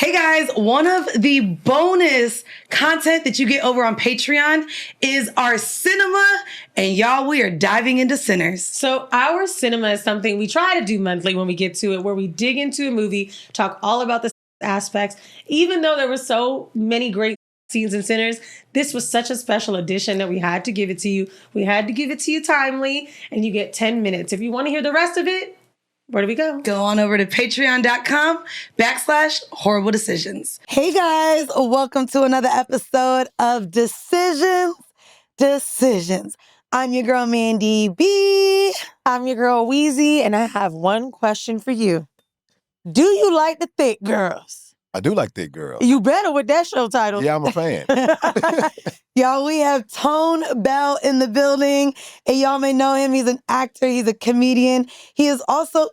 Hey guys, one of the bonus content that you get over on Patreon is our cinema, and y'all, we are diving into Sinners. So our cinema is something we try to do monthly when we get to it, where we dig into a movie, talk all about the aspects. Even though there were so many great scenes in Sinners, this was such a special edition that we had to give it to you. We had to give it to you timely, and you get 10 minutes. If you want to hear the rest of it, where do we go? Go on over to patreon.com/horrible decisions. Hey guys, welcome to another episode of Decisions. I'm your girl, Mandii B. I'm your girl, Weezy, and I have one question for you. Do you like the thick girls? I do like thick girls. You better with that show title. Yeah, I'm a fan. Y'all, we have Tone Bell in the building, and y'all may know him. He's an actor. He's a comedian. He is also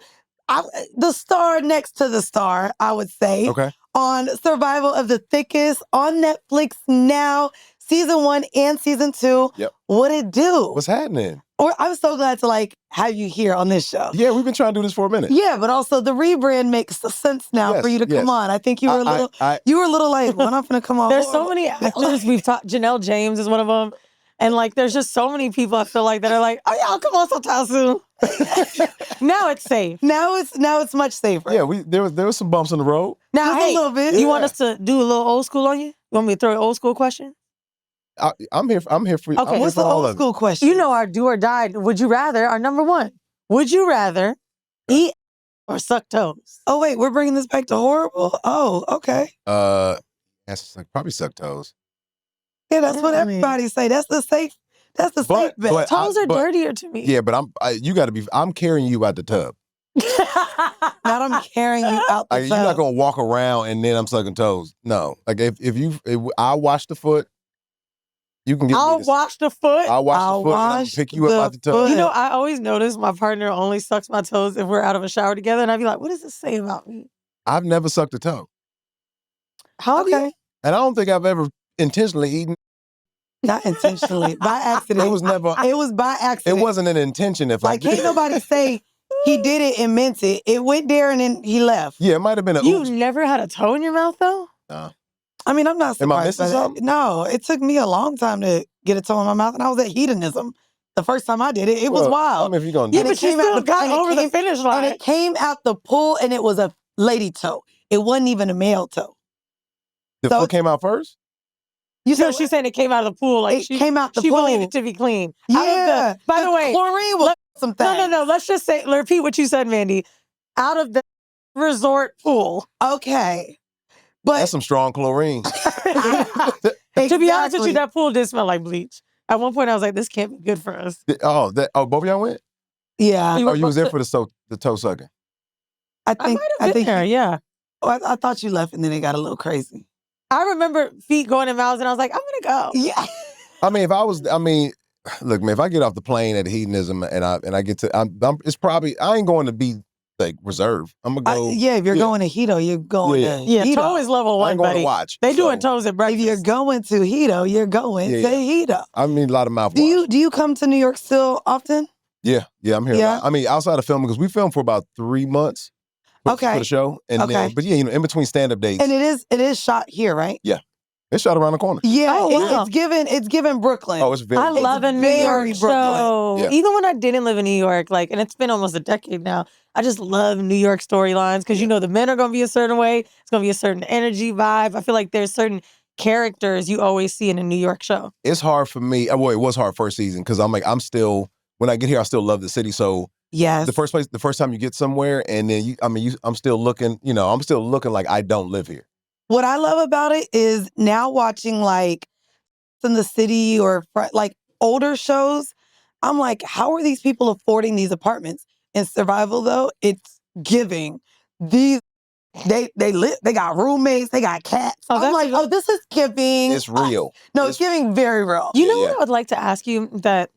the star next to the star, I would say, on Survival of the Thickest on Netflix now, season 1 and season 2. Yep. What it do? What's happening? I'm so glad to have you here on this show. Yeah, we've been trying to do this for a minute. Yeah, but also the rebrand makes sense now for you to come on. I think you were you were a little like, when I'm gonna come on. There's so many actors we've talked. Janelle James is one of them. And there's just so many people I feel like that are like, oh yeah, I'll come on sometime soon. Now it's safe. Now it's much safer. Yeah, there was some bumps in the road. Now, just a little bit. You want us to do a little old school on you? You want me to throw an old school question? I'm here for you. Okay, what's the old school question? You know our do or die. Would you rather? Our number one. Would you rather eat or suck toes? Oh wait, we're bringing this back to horrible. Oh, okay. Probably suck toes. Yeah, that's what everybody say. That's the safe bet. Toes are dirtier to me. Yeah, but I'm carrying you out the tub. Not I'm carrying you out the tub. You're not gonna walk around and then I'm sucking toes. No. If I wash the foot, you can get I'll wash the foot. I'll wash the foot and I'll pick you up out the tub. You know, I always notice my partner only sucks my toes if we're out of a shower together, and I'd be like, what does this say about me? I've never sucked a toe. How do you? And I don't think I've ever intentionally eaten. Not intentionally. By accident. It was never. It was by accident. It wasn't an intention. Can't nobody say he did it and meant it. It went there and then he left. Yeah, it might have been You never had a toe in your mouth, though? No. I mean, I'm not surprised. Am I missing something? No, it took me a long time to get a toe in my mouth, and I was at hedonism. The first time I did it, it was wild. I mean, if you're gonna do but you still got over the finish line. And it came out the pool, and it was a lady toe. It wasn't even a male toe. The foot came out first? You said she's saying it came out of the pool. It came out the pool. She believed it to be clean. Yeah. By the way, chlorine was some things. No. Let's just repeat what you said, Mandii. Out of the resort pool. Okay. But that's some strong chlorine. To be honest with you, that pool did smell like bleach. At one point, I was like, this can't be good for us. Both of y'all went? Yeah. You was there for the toe sucking? I think there, yeah. I thought you left and then it got a little crazy. I remember feet going in mouths and I was like, I'm going to go. Yeah. Look, man, if I get off the plane at hedonism and I get to, it's probably, I ain't going to be reserved. I'm going to go. If you're going to Hedo, you're going to Hedo. Toe is level 1, buddy. To watch. They doing toes at breakfast. If you're going to Hedo, you're going to Hedo. I mean, a lot of mouthwash. Do you come to New York still often? Yeah, I'm here. Yeah. I mean, outside of filming, because we filmed for about 3 months. For the show. And then, but in between stand-up dates. And it is shot here, right? Yeah. It's shot around the corner. Yeah, it's given Brooklyn. Oh, it's very. I love a New York show. Yeah. Even when I didn't live in New York, and it's been almost a decade now, I just love New York storylines because the men are going to be a certain way. It's going to be a certain energy vibe. I feel like there's certain characters you always see in a New York show. It's hard for me. Well, it was hard first season because I'm still, when I get here, I still love the city. So yes, the first time you get somewhere, and then I'm still looking. I'm still looking like I don't live here. What I love about it is now watching in the city or older shows, I'm like, how are these people affording these apartments? In Survival though, it's giving. They got roommates, they got cats. I'm like, this is giving. It's real. It's giving very real. You know what I would like to ask you that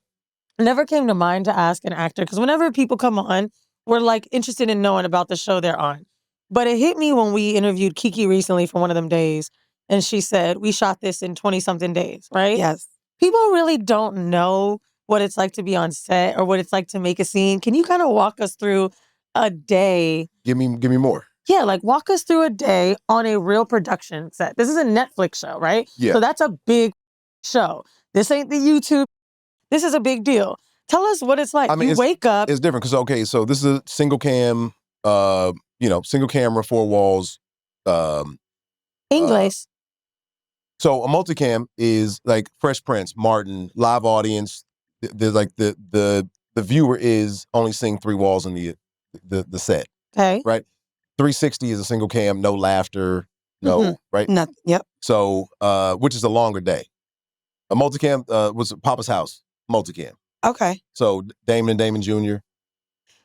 never came to mind to ask an actor? Because whenever people come on, we're interested in knowing about the show they're on. But it hit me when we interviewed Kiki recently for one of them days. And she said, we shot this in 20-something days, right? Yes. People really don't know what it's like to be on set or what it's like to make a scene. Can you kind of walk us through a day? Give me more. Yeah, like walk us through a day on a real production set. This is a Netflix show, right? Yeah. So that's a big show. This ain't the YouTube. This is a big deal. Tell us what it's like. I mean, you wake up. It's different because so this is a single cam, single camera, 4 walls. English. So a multicam is like Fresh Prince, Martin, live audience. There's like the viewer is only seeing 3 walls in the set. Okay. Right. 360 is a single cam, no laughter, no right. Nothing. Yep. So which is a longer day. A multicam was Papa's House multicam. Okay. So Damon Jr.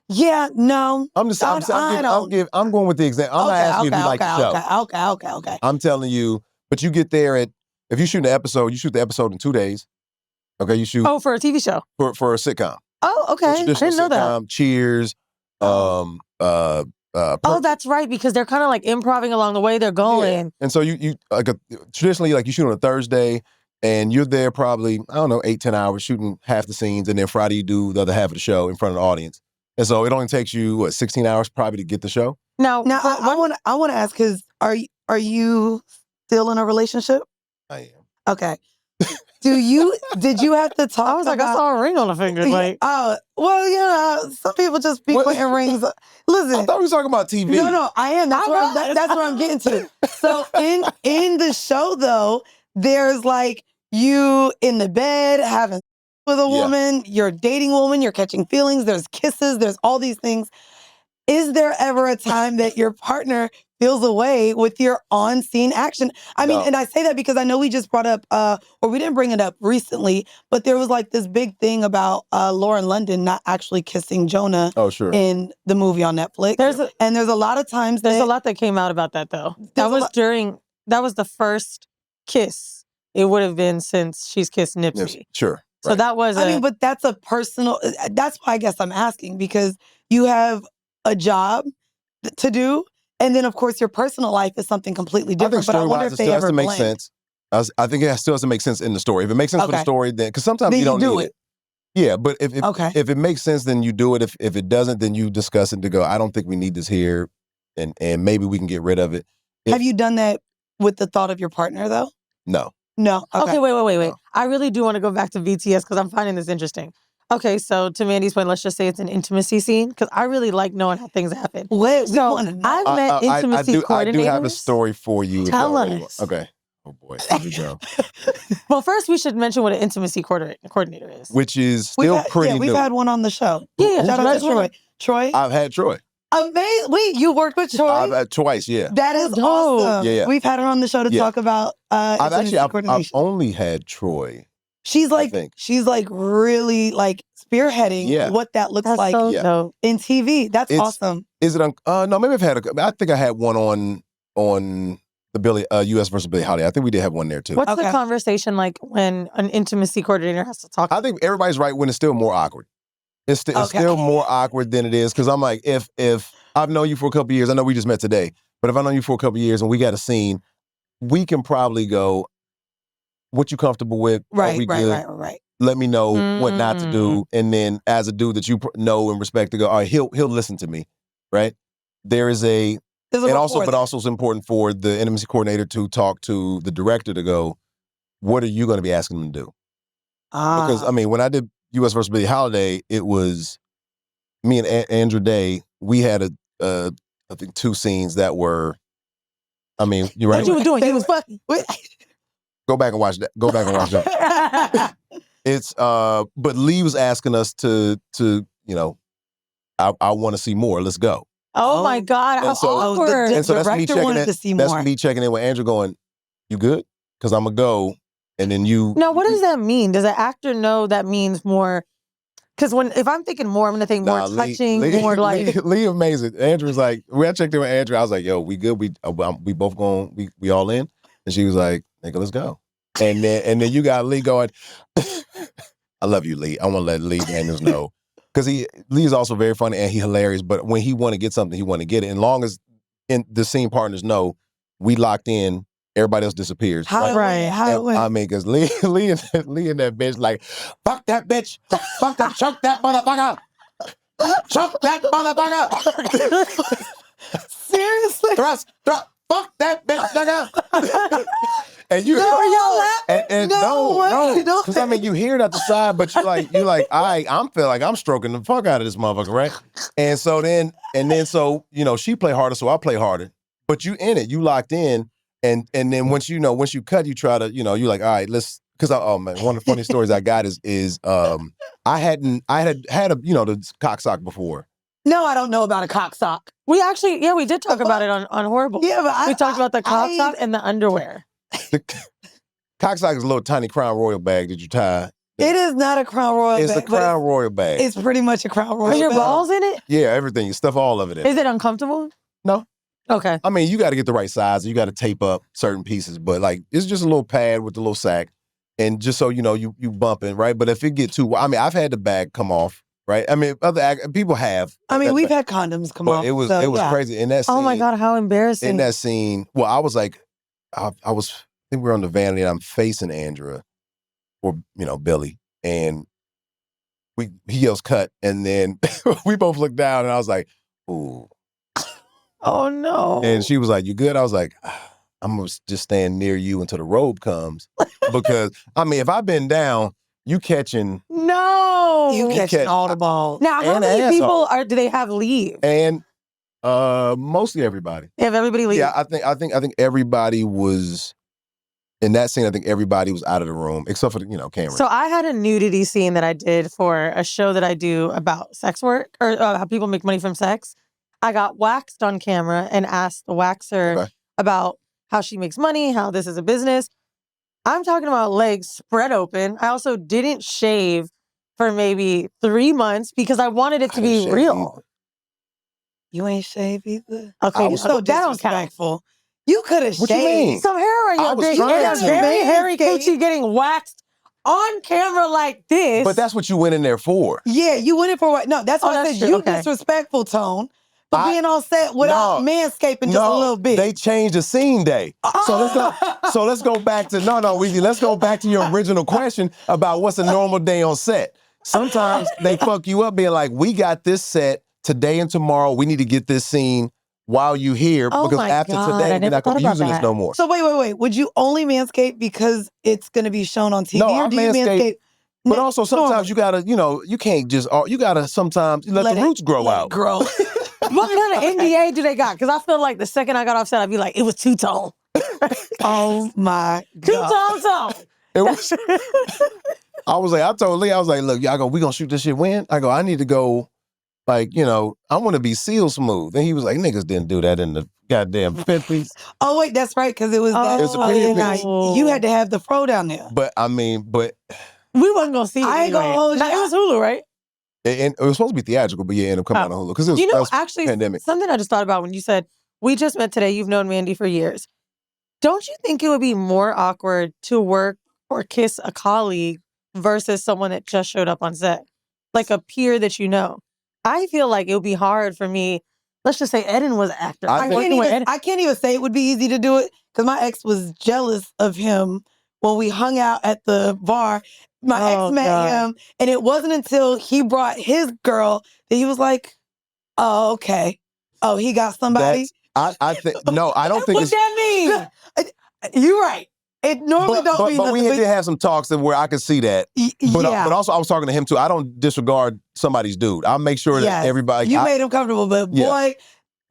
Yeah. No. I'm going with the example. I'm not asking you to like the show. Okay. I'm telling you, but you get there if you shoot an episode, you shoot the episode in 2 days. Okay, you shoot for a TV show. For a sitcom. Oh, okay. I didn't know that. Cheers. That's right, because they're kind of like improvising along the way they're going. Yeah. And so you traditionally like you shoot on a Thursday and you're there probably, I don't know, 8-10 hours shooting half the scenes, and then Friday you do the other half of the show in front of the audience. And so it only takes you 16 hours probably to get the show. Now I want to ask, because are you still in a relationship? I am. Okay. Did you have to talk? I was like, I saw a ring on the finger. Like, well, some people just be putting rings. Listen, I thought we were talking about TV. No, I am. That's where I'm getting to. So in the show though, there's like you in the bed having with a woman, you're dating a woman, you're catching feelings, there's kisses, there's all these things. Is there ever a time that your partner feels away with your on-scene action? I mean, and I say that because I know we just brought up, or we didn't bring it up recently, but there was like this big thing about Lauren London not actually kissing Jonah in the movie on Netflix. There's a lot of times there's a lot that came out about that though. That was the first kiss it would have been since she's kissed Nipsey. Sure. So that was but that's a personal, that's why I guess I'm asking, because you have a job to do, and then of course your personal life is something completely different. But I wonder if they ever make sense. I think it still has to make sense in the story. If it makes sense for the story, then because sometimes you don't need it. Yeah, but if it makes sense, then you do it. If it doesn't, then you discuss it to go, I don't think we need this here, and maybe we can get rid of it. Have you done that with the thought of your partner though? No. Okay, wait. No. I really do want to go back to BTS because I'm finding this interesting. Okay, so to Mandi's point, let's just say it's an intimacy scene, because I really like knowing how things happen. So I've met intimacy coordinators. I do have a story for you. Tell us. Okay. Oh boy, here we go. Well, first we should mention what an intimacy coordinator is. Which is still pretty new. We've had one on the show. Yeah. Shout out to Troy. Troy? I've had Troy. Amazing. Wait, you worked with Troy? I've had twice, yeah. That is awesome. Yeah. We've had her on the show to talk about I've only had Troy. She's like really like spearheading what that looks like in TV. That's awesome. Is it no, maybe I think I had one on the Billie US versus Billie Holiday. I think we did have one there too. What's the conversation like when an intimacy coordinator has to talk? I think everybody's right when it's still more awkward. It's still more awkward than it is, because I'm like, if I've known you for a couple of years, I know we just met today, but if I've known you for a couple of years and we got a scene, we can probably go, what you comfortable with? Right. Let me know what not to do. And then as a dude that you know and respect to go, all right, he'll listen to me, right? But also it's important for the intimacy coordinator to talk to the director to go, what are you going to be asking them to do? Because I mean, when I did US versus Billie Holiday, it was me and Andrew Day. We had I think 2 scenes that were, I mean, you're right. What you were doing? He was fucking. Go back and watch that. It's but Lee was asking us to I want to see more. Let's go. Oh my God! How awkward. And so that's me checking wanted to see more. That's me checking in with Andrew, going, "You good?" Because I'm gonna go, and then you. Now, what does that mean? Does an actor know that means more? Because if I'm thinking more, I'm gonna think more touching, more like. Lee amazing. Andrew's like, when I checked in with Andrew, I was like, "Yo, we good? We both going? We all in?" And she was like, "Nigga, let's go." And then you got Lee going, I love you, Lee. I want to let Lee Daniels know. Because Lee is also very funny and he's hilarious, but when he want to get something, he want to get it. And long as the scene partners know we locked in, everybody else disappears. How it went? I mean, because Lee and that bitch like, fuck that bitch. Fuck that, choke that motherfucker. Choke that motherfucker. Seriously? Fuck that bitch, nigga. And you, y'all laughing? and no, because I mean, you hear it at the side, but you're like, I'm feel like I'm stroking the fuck out of this motherfucker, right? And so then, she play harder, so I play harder. But you in it, you locked in, and then once you cut, you try to, you're like, all right, let's. Because oh man, one of the funny stories I got is I had a the cock sock before. No, I don't know about a cock sock. We actually, we did talk about it on Horrible. Yeah, but we talked about the cock sock and the underwear. The cock sock is a little tiny Crown Royal bag that you tie. It is not a Crown Royal bag. It's a Crown Royal bag. It's pretty much a Crown Royal bag. Are your bag. balls in it? Yeah, everything. You stuff all of it in. Is it uncomfortable? No. Okay. I mean, you got to get the right size. You got to tape up certain pieces, but like it's just a little pad with a little sack, and just so you know, you bumping, right? But if it get too, I mean, I've had the bag come off. Right, I mean, other people have. I mean, we've had condoms come off. It was crazy in that scene. Oh my God, how embarrassing! In that scene, well, I was like, I think we were on the vanity, and I'm facing Andrea, or Billy, and he yells cut, and then we both looked down, and I was like, ooh, oh no! And she was like, "You good?" I was like, I'm gonna just stand near you until the robe comes, because I mean, if I bend down. You catching? No, you catching all the balls. Now, how many people do they have leave? And mostly everybody. They have everybody leave. Yeah, I think everybody was in that scene. I think everybody was out of the room except for Cameron. So I had a nudity scene that I did for a show that I do about sex work or how people make money from sex. I got waxed on camera and asked the waxer about how she makes money, how this is a business. I'm talking about legs spread open. I also didn't shave for maybe 3 months because I wanted it to be real. Either. You ain't shaved either? Okay, so disrespectful. You could have shaved. You mean? Some hair on your big ass. Very hairy coochie getting waxed on camera like this. But that's what you went in there for. Yeah, you went in for what? No, that's what I said. You disrespectful, Tone. But being on set without manscaping just a little bit. They changed the scene day. So let's go back to Weezy, let's go back to your original question about what's a normal day on set. Sometimes they fuck you up being like, we got this set today and tomorrow. We need to get this scene while you here because after today, we're not gonna be using this no more. So wait. Would you only manscape because it's gonna be shown on TV? No, or do you manscape? But also sometimes you gotta, you can't just you gotta sometimes let the roots grow out. Grow. What kind of NDA do they got? Because I feel like the second I got off set, I'd be like, it was two-tone. Oh my God. Two-tone tone. It was, I told Lee, look, we gonna shoot this shit when? I go, I need to go, I want to be seal smooth. And he was like, niggas didn't do that in the goddamn 50s. Oh, wait, that's right, because it was that. You had to have the fro down there. But I mean, we wasn't gonna see it. I ain't gonna hold you. It was Hulu, right? And it was supposed to be theatrical, but yeah, it ended up coming out on Hulu. Because it was actually, pandemic. Something I just thought about when you said, we just met today, you've known Mandii for years. Don't you think it would be more awkward to work or kiss a colleague versus someone that just showed up on set? Like a peer that you know. I feel like it would be hard for me. Let's just say Eden was an actor. I can't even say it would be easy to do it because my ex was jealous of him when we hung out at the bar. My ex met him, and it wasn't until he brought his girl that he was like, oh, okay. Oh, he got somebody? I think, no, I don't think What that mean? You're right. It normally don't mean But we did have some talks where I could see that. But also, I was talking to him, too. I don't disregard somebody's dude. I'll make sure that everybody... You made him comfortable, but boy...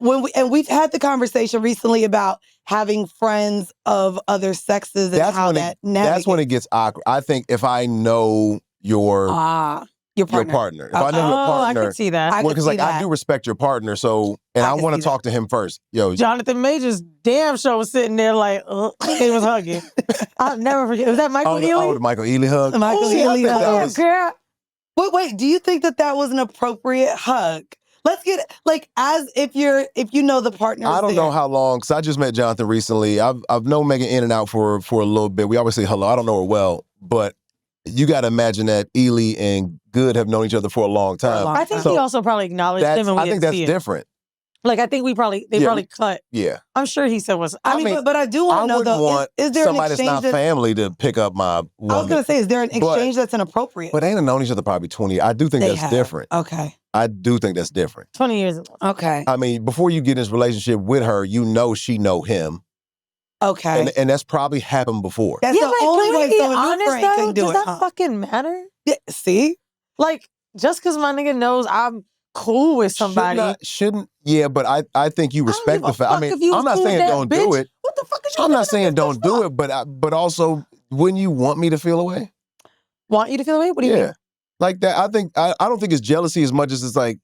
we've had the conversation recently about having friends of other sexes and how that navigates. That's when it gets awkward. I think if I know your partner. If I know your partner, I can see that. Because I do respect your partner, so I want to talk to him first. Yo, Jonathan Major's damn show was sitting there like he was hugging. I'll never forget. Was that Michael Ealy? The Michael Ealy hug. Michael Ealy hug. Girl. Wait, do you think that was an appropriate hug? Let's get as if you know the partner. I don't know how long because I just met Jonathan recently. I've known Megan in and out for a little bit. We always say hello. I don't know her well, but you got to imagine that Ely and Good have known each other for a long time. I think he also probably acknowledged him, and I think that's different. Like I think they probably cut. Yeah, I'm sure he said was. I mean, but I do want to know though. Is there somebody an exchange that's not family to pick up my woman? I was going to say, is there an exchange that's inappropriate? But they ain't known each other probably 20 years. I do think that's different. Okay. I do think that's different. 20 years. Okay. I mean, before you get in this relationship with her, you know she know him. Okay. And that's probably happened before. That's the only way someone new friend can do does it. that fucking matter? Yeah, see? Like, just because my nigga knows I'm cool with somebody. Yeah, but I think you respect the fact. I mean, I'm not saying don't do it. What the fuck is you I'm not saying don't do it, but also, wouldn't you want me to feel away? Want you to feel away? What do you mean? Like that. I don't think it's jealousy as much as it's like,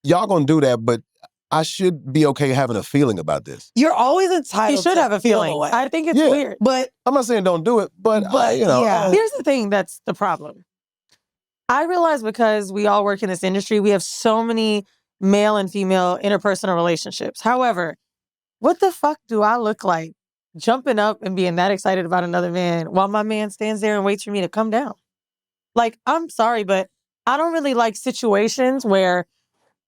y'all gonna do that, but I should be okay having a feeling about this. You're always entitled. You should have a feeling. I think it's weird. But I'm not saying don't do it, but you know. yeah. Here's the thing that's the problem. I realize because we all work in this industry, we have so many male and female interpersonal relationships. However, what the fuck do I look like jumping up and being that excited about another man while my man stands there and waits for me to come down? Like, I'm sorry, but I don't really like situations where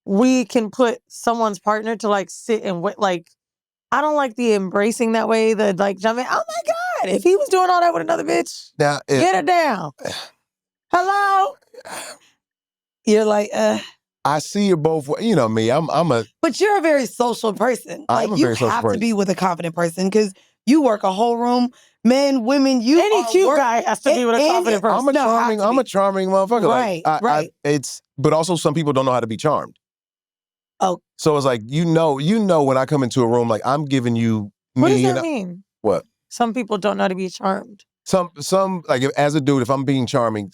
we can put someone's partner to like sit and wait. Like, I don't like the embracing that way, the like jumping. Oh my God, if he was doing all that with another bitch, now, get it down. Hello? You're like, I see you both. You know me. I'm a. But you're a very social person. I'm Like, a you very social have person. to be with a confident person because you work a whole room. Men, women, Any cute guy has to be with a confident person. I'm a charming motherfucker. Right, like, right. But also some people don't know how to be charmed. Oh. So it's like, you know when I come into a room, like I'm giving you me. What does that mean? What? Some people don't know how to be charmed. Some like as a dude, if I'm being charming,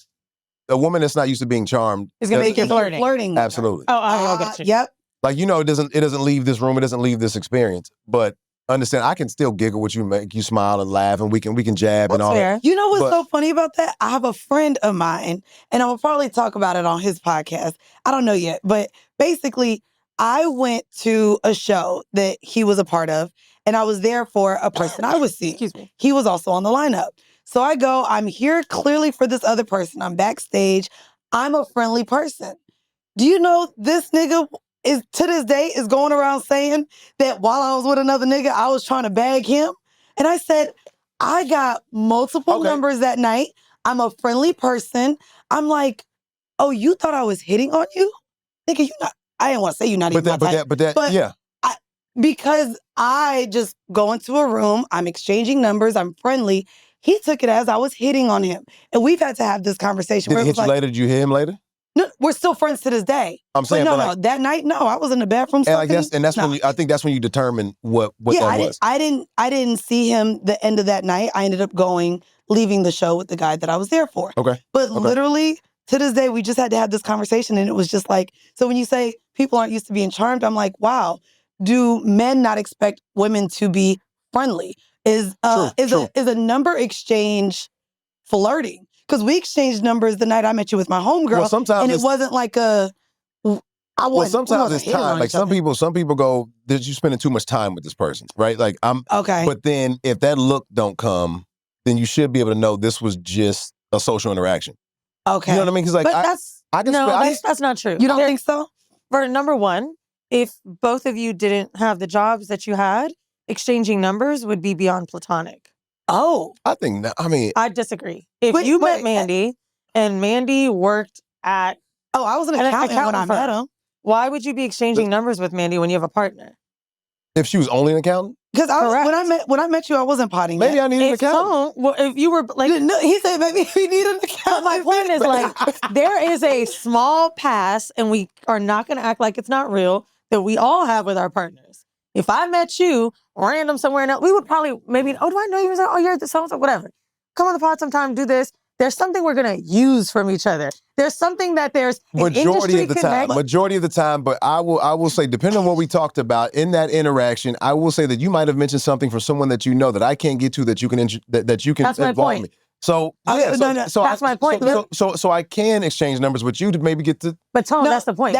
a woman that's not used to being charmed is gonna make you flirting. Absolutely. Oh, I got you. Yep. Like, you know, it doesn't leave this room, it doesn't leave this experience. But understand, I can still giggle with you, make you smile and laugh, and we can jab and all that. You know what's so funny about that? I have a friend of mine, and I will probably talk about it on his podcast. I don't know yet, but basically, I went to a show that he was a part of, and I was there for a person I was seeing. Excuse me. He was also on the lineup. So I go, I'm here clearly for this other person. I'm backstage. I'm a friendly person. Do you know this nigga is to this day is going around saying that while I was with another nigga, I was trying to bag him? And I said, I got multiple numbers that night. I'm a friendly person. I'm like, oh, you thought I was hitting on you? Nigga, you not. I didn't want to say you not even my type. But yeah. Because I just go into a room, I'm exchanging numbers, I'm friendly. He took it as I was hitting on him. And we've had to have this conversation. Did he hit you later? Did you hit him later? No, we're still friends to this day. I'm saying, no, that night, no, I was in the bathroom. And I guess, and that's when I think that's when you determine what that was. I didn't see him the end of that night. I ended up leaving the show with the guy that I was there for. Okay. But literally, to this day, we just had to have this conversation, and it was just like, so when you say people aren't used to being charmed, I'm like, wow, do men not expect women to be friendly? Is a number exchange flirting? Because we exchanged numbers the night I met you with my homegirl, and it wasn't like a. Sometimes it's time. Like some people go, "That you spending too much time with this person, right?" Like I'm okay. But then if that look don't come, then you should be able to know this was just a social interaction. Okay, you know what I mean? Because like that's not true. You don't think so? For number one, if both of you didn't have the jobs that you had, exchanging numbers would be beyond platonic. Oh. I think, I disagree. If you met Mandii and Mandii worked at... Oh, I was an accountant when I met him. Why would you be exchanging numbers with Mandii when you have a partner? If she was only an accountant? Because when I met you, I wasn't potting maybe yet. I needed an accountant. Well, if you were like... No, he said maybe we need an accountant. My point is like, there is a small pass, and we are not going to act like it's not real, that we all have with our partners. If I met you random somewhere else, we would probably maybe, oh, do I know you? Oh, you're the so-and-so, whatever. Come on the pod sometime, do this. There's something we're going to use from each other. There's something that there's majority of the time, but I will say, depending on what we talked about in that interaction, I will say that you might have mentioned something for someone that you know that I can't get to that you can That's my involve point. me. So yeah, so that's my point. So I can exchange numbers with you to maybe get to. But Tone, that's the point.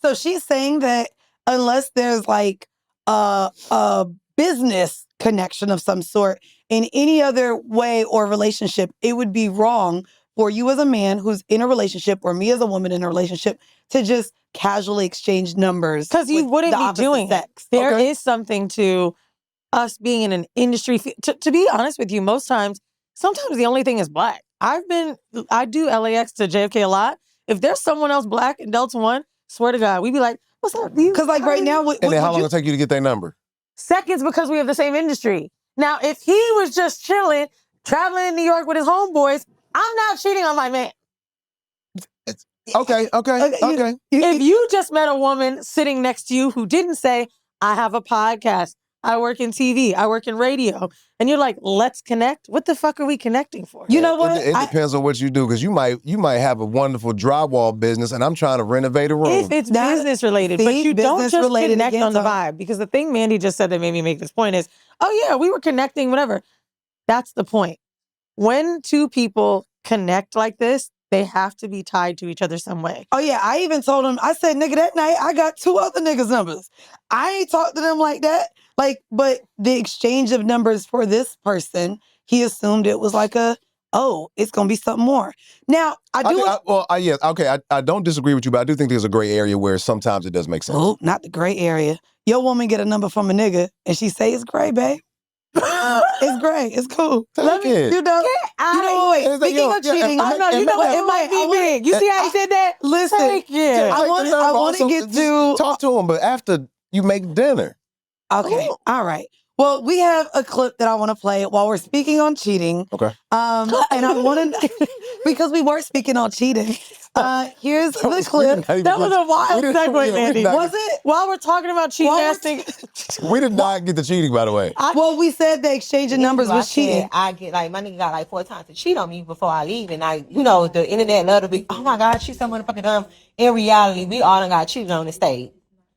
So she's saying that unless there's like a business connection of some sort in any other way or relationship, it would be wrong for you as a man who's in a relationship or me as a woman in a relationship to just casually exchange numbers. Because you wouldn't be doing sex. There is something to us being in an industry. To be honest with you, sometimes the only thing is black. I do LAX to JFK a lot. if there's someone else black in Delta One, swear to God, we'd be like, what's up, dude? Because like right now, and then how long it take you to get their number? Seconds, because we have the same industry. Now, if he was just chilling, traveling in New York with his homeboys, I'm not cheating on my man. Okay. If you just met a woman sitting next to you who didn't say, I have a podcast, I work in TV, I work in radio, and you're like, let's connect. What the fuck are we connecting for? You know what? It depends on what you do, because you might have a wonderful drywall business, and I'm trying to renovate a room. If it's business related, but you don't just connect on the vibe. Because the thing Mandii just said that made me make this point is, oh yeah, we were connecting, whatever. That's the point. When two people connect like this, they have to be tied to each other some way. Oh yeah, I even told him, I said, nigga, that night I got 2 other niggas' numbers. I ain't talked to them like that. Like, but the exchange of numbers for this person, he assumed it was like it's gonna be something more. Now, I don't disagree with you, but I do think there's a gray area where sometimes it does make sense. Oh, not the gray area. Your woman get a number from a nigga and she say it's gray, babe. It's gray. It's cool. Wait. Speaking of cheating, you know what? It might be big. You see how he said that? Listen, I want to get to talk to him, but after you make dinner. Okay, all right. Well, we have a clip that I want to play while we're speaking on cheating. Okay. And I want to, because we were speaking on cheating. Here's the clip. That was a wild segue, Mandii. Was it? While we're talking about cheating, we did not get the cheating, by the way. Well, we said the exchange of numbers was cheating. I get my nigga got 4 times to cheat on me before I leave, and the internet love to be, oh my God, she's so motherfucking dumb. In reality, we all done got cheated on and stayed.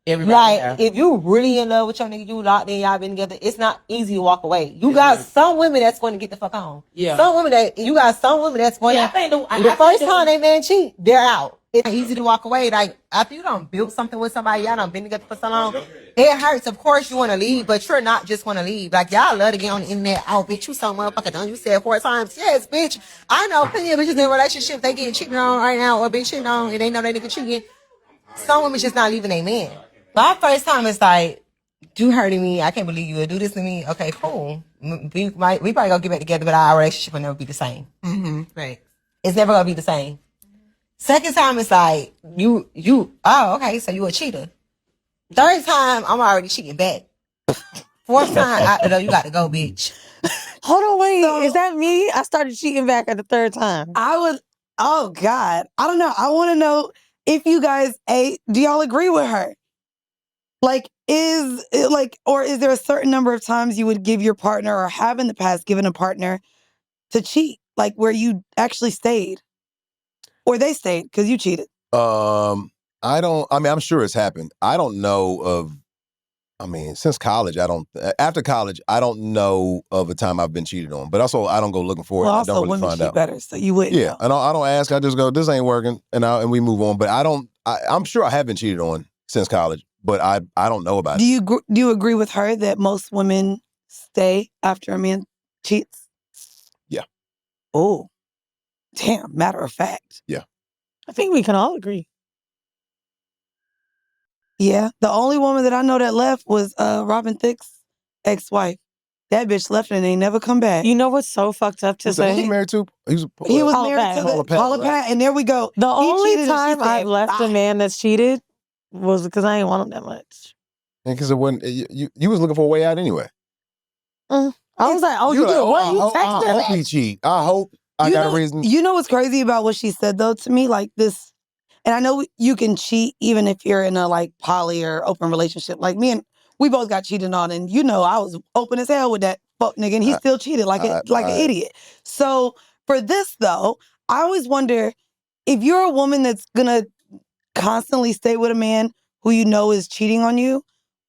If you really in love with your nigga, you locked in, y'all been together, it's not easy to walk away. You got some women that's going to get the fuck on. Yeah. Some women that's going to, the first time they man cheat, they're out. It's easy to walk away. Like, after you done built something with somebody, y'all done been together for so long, it hurts. Of course you want to leave, but you're not just want to leave. Like, y'all love to get on the internet. Oh, bitch, you so motherfucking dumb. You said 4 times. Yes, bitch. I know plenty of bitches in relationships, they getting cheated on right now, or been cheated on, and they know they nigga cheating. Some women just not leaving their man. My first time is like, you hurting me. I can't believe you would do this to me. Okay, cool. We probably gonna get back together, but our relationship will never be the same. Mm-hmm. Right. It's never gonna be the same. Second time is like, okay, so you a cheater. Third time, I'm already cheating back. Fourth time, you got to go, bitch. Hold on, wait. Is that me? I started cheating back at the third time. Oh God. I don't know. I want to know if you guys, do y'all agree with her? Like, is there a certain number of times you would give your partner, or have in the past given a partner, to cheat? Like, where you actually stayed? Or they stayed because you cheated? I'm sure it's happened. I don't know since college, after college, I don't know of a time I've been cheated on. But also, I don't go looking for it. Well, I don't really women find out. Better, so you wouldn't. Yeah, know. I don't ask. I just go, this ain't working, and we move on. But I'm sure I have been cheated on since college, but I don't know about it. Do you agree with her that most women stay after a man cheats? Yeah. Oh, damn. Matter of fact. Yeah. I think we can all agree. Yeah. The only woman that I know that left was Robin Thicke's ex-wife. That bitch left and ain't never come back. You know what's so fucked up to say? Who's he married to? He was married to Paula Patton, and there we go. The only time I've left a man that's cheated was because I ain't want him that much. And because it wasn't, you was looking for a way out anyway. I was like, you did what? You texted I hope he cheat. I hope I got a reason. You know what's crazy about what she said, though, to me? Like this, and I know you can cheat even if you're in a like poly or open relationship. Like me and we both got cheated on, and I was open as hell with that fuck nigga, and he still cheated like an idiot. So for this, though, I always wonder if you're a woman that's gonna constantly stay with a man who you know is cheating on you,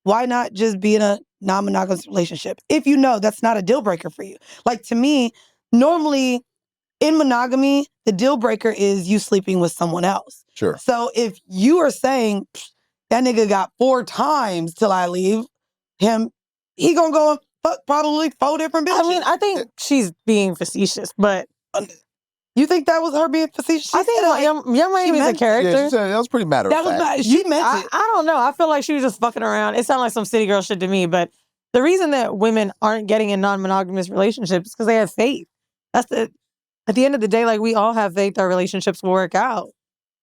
why not just be in a non-monogamous relationship if you know that's not a deal breaker for you? Like, to me, normally in monogamy, the deal breaker is you sleeping with someone else. Sure. So if you are saying that nigga got 4 times till I leave him, he gonna go and fuck probably 4 different bitches. I mean, I think she's being facetious, but you think that was her being facetious? I think Young Miami's a character. Yeah, she said that was pretty matter of fact. She meant it. I don't know. I feel like she was just fucking around. It sounded like some city girl shit to me, but the reason that women aren't getting in non-monogamous relationships is because they have faith. At the end of the day, like, we all have faith our relationships will work out.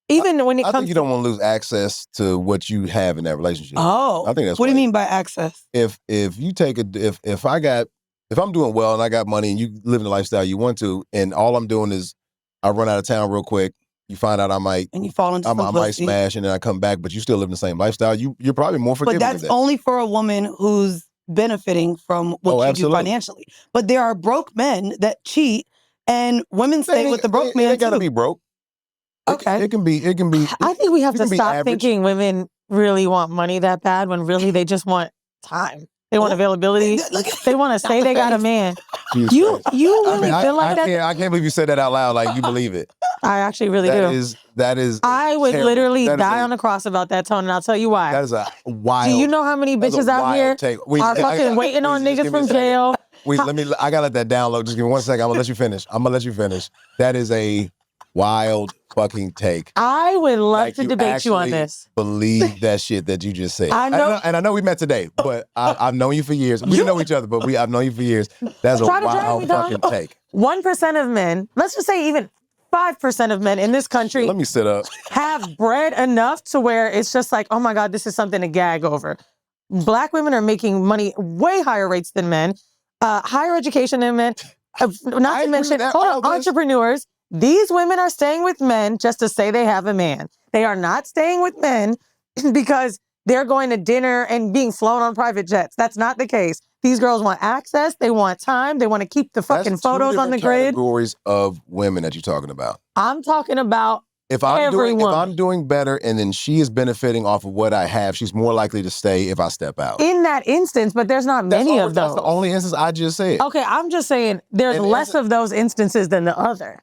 Even when it comes, I think you don't want to lose access to what you have in that relationship. Oh, I think that's what do you mean by access? If you take if I'm doing well and I got money and you live in the lifestyle you want to, and all I'm doing is I run out of town real quick. You find out and you fall into I might smash and then I come back, but you still live in the same lifestyle. You're probably more forgiving. But that's only for a woman who's benefiting from what you do financially. But there are broke men that cheat, and women stay with the broke man. They gotta be broke. Okay, it can be. I think we have to stop thinking women really want money that bad when really they just want time. They want availability. They want to say they got a man. You really feel like that? I can't believe you said that out loud. Like you believe it. I actually really do. That is. I would literally die on the cross about that, Tone, and I'll tell you why. That is a wild. Do you know how many bitches out here are fucking waiting on niggas from jail? I gotta let that download. Just give me 1 second. I'm gonna let you finish. That is a wild fucking take. I would love to debate you on this. Believe that shit that you just said. I know. And I know we met today, but I've known you for years. We didn't know each other, but I've known you for years. That's a wild fucking take. 1% of men, let's just say even 5% of men in this country let me sit up. have bread enough to where it's just like, oh my God, this is something to gag over. Black women are making money way higher rates than men, higher education than men. Not to mention, entrepreneurs. These women are staying with men just to say they have a man. They are not staying with men because they're going to dinner and being flown on private jets. That's not the case. These girls want access. They want time. They want to keep the fucking photos on the grid. Categories of women that you're talking about. I'm talking about if I'm doing better and then she is benefiting off of what I have, she's more likely to stay if I step out. In that instance, but there's not many of those. That's the only instance I just said. Okay, I'm just saying there's less of those instances than the other.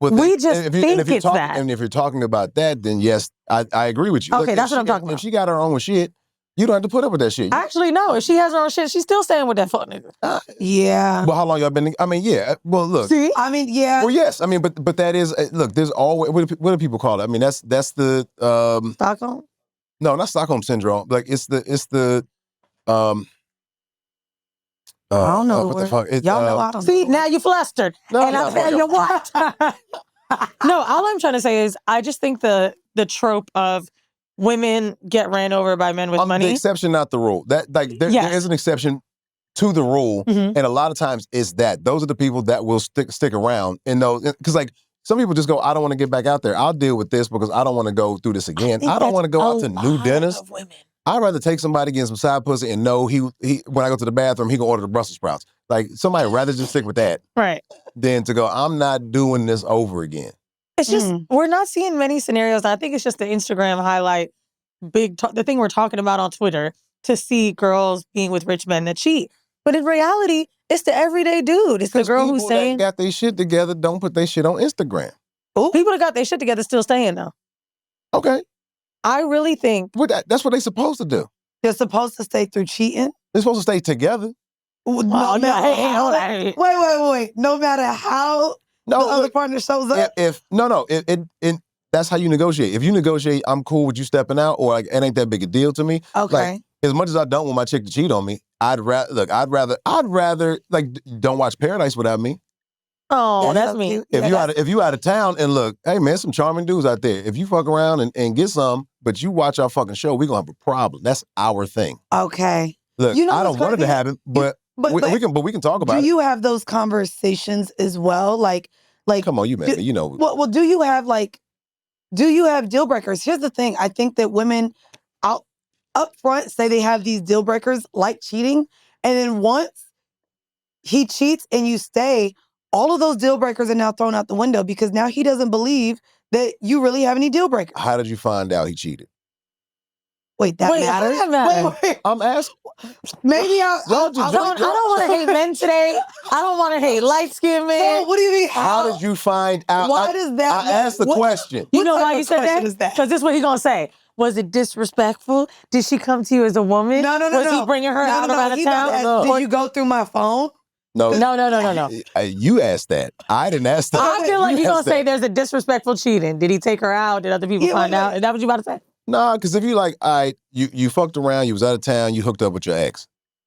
We just think it's that. And if you're talking about that, then yes, I agree with you. Okay, that's what I'm talking about. If she got her own shit, you don't have to put up with that shit. Actually, no. If she has her own shit, she's still staying with that fuck nigga. Yeah. Well, how long y'all been? I mean, yeah. Well, look. See? I mean, yeah. Well, yes. I mean, but that is look. There's always what do people call it? I mean, that's the Stockholm. No, not Stockholm syndrome. Like it's the I don't know. What the fuck? Y'all know I don't See, know. now you flustered. And I tell you what. No, all I'm trying to say is I just think the trope of women get ran over by men with money. The exception, not the rule. That there is an exception to the rule, and a lot of times it's that. Those are the people that will stick around. And because like some people just go, I don't want to get back out there. I'll deal with this because I don't want to go through this again. I don't want to go out to new dinners. I'd rather take somebody getting some side pussy and know he when I go to the bathroom, he gonna order the Brussels sprouts. Like somebody rather just stick with that. Right. Than to go, I'm not doing this over again. It's just, we're not seeing many scenarios. I think it's just the Instagram highlight, the thing we're talking about on Twitter, to see girls being with rich men that cheat. But in reality, it's the everyday dude. It's the girl who's saying, that got their shit together, don't put their shit on Instagram. Ooh. People that got their shit together still staying though. Okay. I really think that's what they're supposed to do. They're supposed to stay through cheating. They're supposed to stay together. Wait. No matter how the other partner shows up. That's how you negotiate. If you negotiate, I'm cool with you stepping out, or like it ain't that big a deal to me. Okay. Like, as much as I don't want my chick to cheat on me, I'd rather like don't watch Paradise without me. Oh, that's me. If you out of town and look, hey man, some charming dudes out there. If you fuck around and get some, but you watch our fucking show, we gonna have a problem. That's our thing. Okay. Look, I don't want it to happen, but we can talk about it. Do you have those conversations as well? Like come on, you met me, you know. Well, do you have deal breakers? Here's the thing. I think that women up front say they have these deal breakers like cheating, and then once he cheats and you stay, all of those deal breakers are now thrown out the window because now he doesn't believe that you really have any deal breakers. How did you find out he cheated? Wait, that matters? Wait. I'm asking. Maybe I don't want to hate men today. I don't want to hate light-skinned men. So what do you mean? How did you find out? Why does that I asked the question. You know why you said that? Because this is what he's going to say. Was it disrespectful? Did she come to you as a woman? No. Was he bringing her out of town? Did you go through my phone? No. You asked that. I didn't ask that. I feel like you're going to say there's a disrespectful cheating. Did he take her out? Did other people find out? Is that what you about to say? Nah, because if you like, you fucked around, you was out of town, you hooked up with your ex.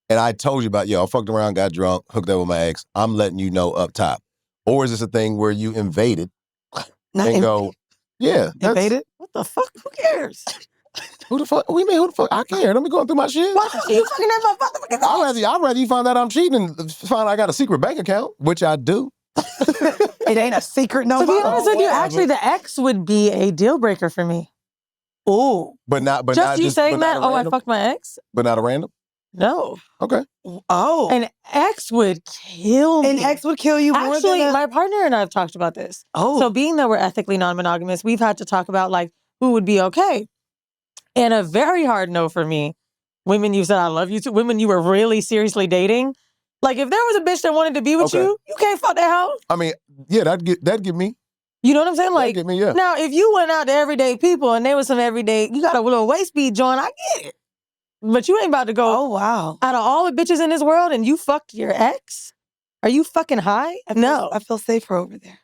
And I told you about, I fucked around, got drunk, hooked up with my ex. I'm letting you know up top. Or is this a thing where you invaded go, yeah. Invaded? the fuck? Who cares? Who the fuck? What do you mean, who the fuck? I care. Let me go through my shit. Why are you fucking that motherfucker? I'd rather you find out I'm cheating than find out I got a secret bank account, which I do. It ain't a secret no more. To be honest with you, actually, the ex would be a deal breaker for me. Ooh. But not you saying that, I fucked my ex? But not a random? No. Okay. Oh. An ex would kill me. An ex would kill you more Actually, than my partner and I have talked about this. Oh. So being that we're ethically non-monogamous, we've had to talk about like who would be okay. And a very hard no for me, women you said I love you to, women you were really seriously dating. Like if there was a bitch that wanted to be with you can't fuck that hoe. I mean, yeah, that'd get me. You know what I'm saying? Like, get me, yeah. Now, if you went out to everyday people and they was some everyday, you got a little waist bead joint, I get it. But you ain't about to go, oh, wow. Out of all the bitches in this world and you fucked your ex? Are you fucking high? No. I feel safer over there.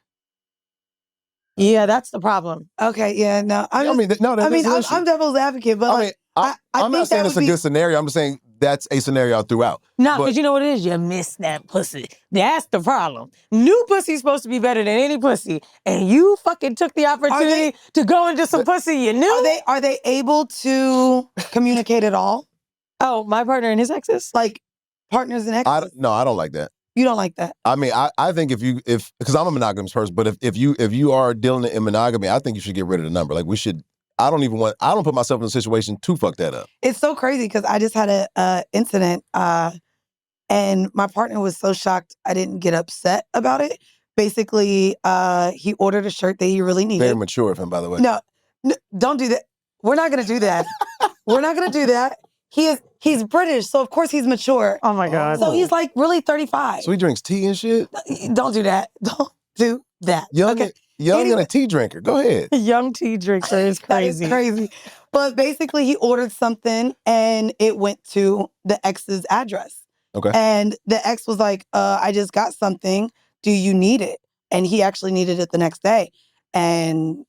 Yeah, that's the problem. Okay, yeah, no. I'm devil's advocate, but I'm not saying it's a good scenario. I'm just saying that's a scenario throughout. No, because you know what it is? You miss that pussy. That's the problem. New pussy's supposed to be better than any pussy. And you fucking took the opportunity to go into some pussy you knew. Are they able to communicate at all? Oh, my partner and his exes? Like partners and exes? No, I don't like that. You don't like that? I mean, I think because I'm a monogamous person, but if you are dealing in monogamy, I think you should get rid of the number. Like I don't put myself in a situation to fuck that up. It's so crazy because I just had a incident and my partner was so shocked I didn't get upset about it. Basically, he ordered a shirt that he really needed. Very mature of him, by the way. No, don't do that. We're not going to do that. We're not going to do that. He's British, so of course he's mature. Oh my God. So he's like really 35. So he drinks tea and shit? Don't do that. Don't do that. Young and a tea drinker. Go ahead. Young tea drinker is crazy. That is crazy. But basically he ordered something and it went to the ex's address. Okay. And the ex was like, I just got something. Do you need it? And he actually needed it the next day. And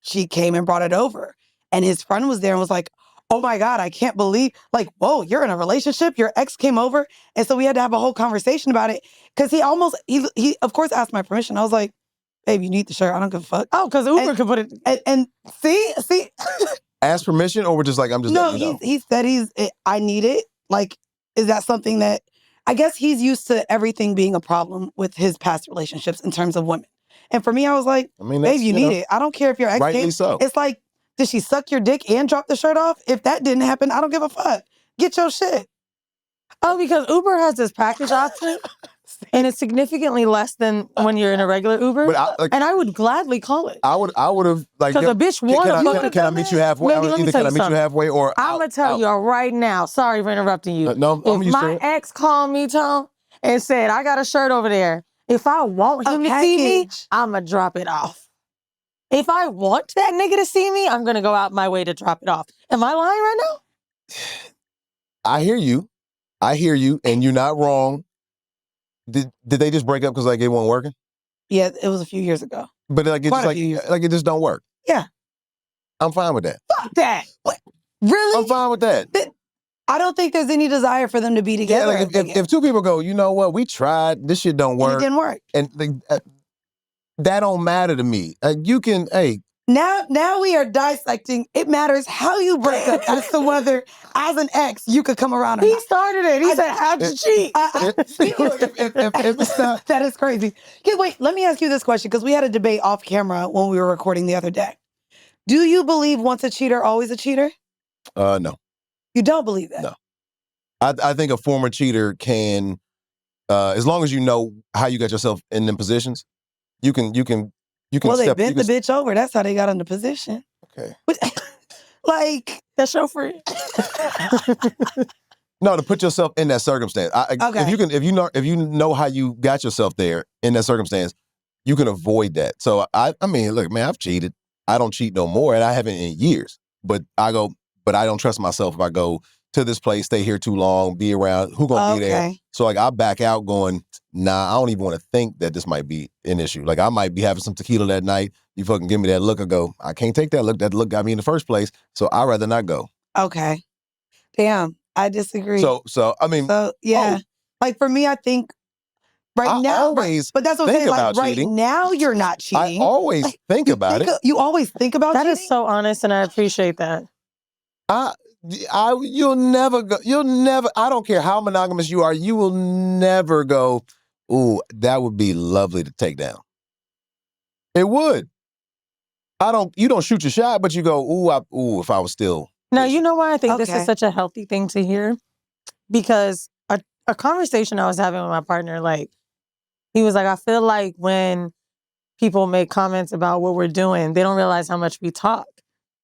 she came and brought it over. And his friend was there and was like, oh my God, I can't believe, like, whoa, you're in a relationship? Your ex came over? And so we had to have a whole conversation about it. Because he of course asked my permission. I was like, babe, you need the shirt. I don't give a fuck. Oh, because Uber could put it. And see? Ask permission or we're just like, I'm just No, he said I need it. Like, is that something that, I guess he's used to everything being a problem with his past relationships in terms of women. And for me, I was like, babe, you need it. I don't care if your ex came. So. It's like, did she suck your dick and drop the shirt off? If that didn't happen, I don't give a fuck. Get your shit. Oh, because Uber has this package option, and it's significantly less than when you're in a regular Uber. And I would gladly call it. I would have like. Because a bitch wanted. Can I meet you halfway? Either can I meet you halfway, or I'm gonna tell you right now. Sorry for interrupting you. No, I'm used to my it. ex called me, Tom, and said I got a shirt over there. If I want him to see me, I'ma drop it off. If I want that nigga to see me, I'm gonna go out my way to drop it off. Am I lying right now? I hear you, and you're not wrong. Did they just break up because like it wasn't working? Yeah, it was a few years ago. But like it's like it just don't work. Yeah, I'm fine with that. Fuck that. What? Really? I'm fine with that. I don't think there's any desire for them to be together. Yeah, like if two people go, you know what? We tried. This shit don't work. And it didn't work. And that don't matter to me. You can, Now we are dissecting. It matters how you break up as to whether, as an ex, you could come around. He started it. He said, "How'd you cheat?" That is crazy. Okay, wait. Let me ask you this question because we had a debate off camera when we were recording the other day. Do you believe once a cheater, always a cheater? No. You don't believe that? No. I think a former cheater can, as long as you know how you got yourself in them positions, you can. Well, they bent the bitch over. That's how they got in the position. Okay. Like, that's your friend. No, to put yourself in that circumstance. Okay. If you know how you got yourself there in that circumstance, you can avoid that. So I mean, look, man, I've cheated. I don't cheat no more, and I haven't in years. But I don't trust myself if I go to this place, stay here too long, be around, who gonna be there? So like I back out going, nah, I don't even want to think that this might be an issue. Like I might be having some tequila that night. You fucking give me that look, I go, I can't take that look. That look got me in the first place. So I'd rather not go. Okay. Damn, I disagree. So I mean. So yeah. Like for me, I think Right now, always but that's what I'm think saying. Like about right cheating. now, you're not cheating. I always think about it. You always think about That cheating? is so honest, and I appreciate that. You'll never go. You'll never. I don't care how monogamous you are. You will never go. Ooh, that would be lovely to take down. It would. You don't shoot your shot, but you go. Ooh, if I was still. Now you know why I think this is such a healthy thing to hear, because a conversation I was having with my partner, like he was like, I feel like when people make comments about what we're doing, they don't realize how much we talk,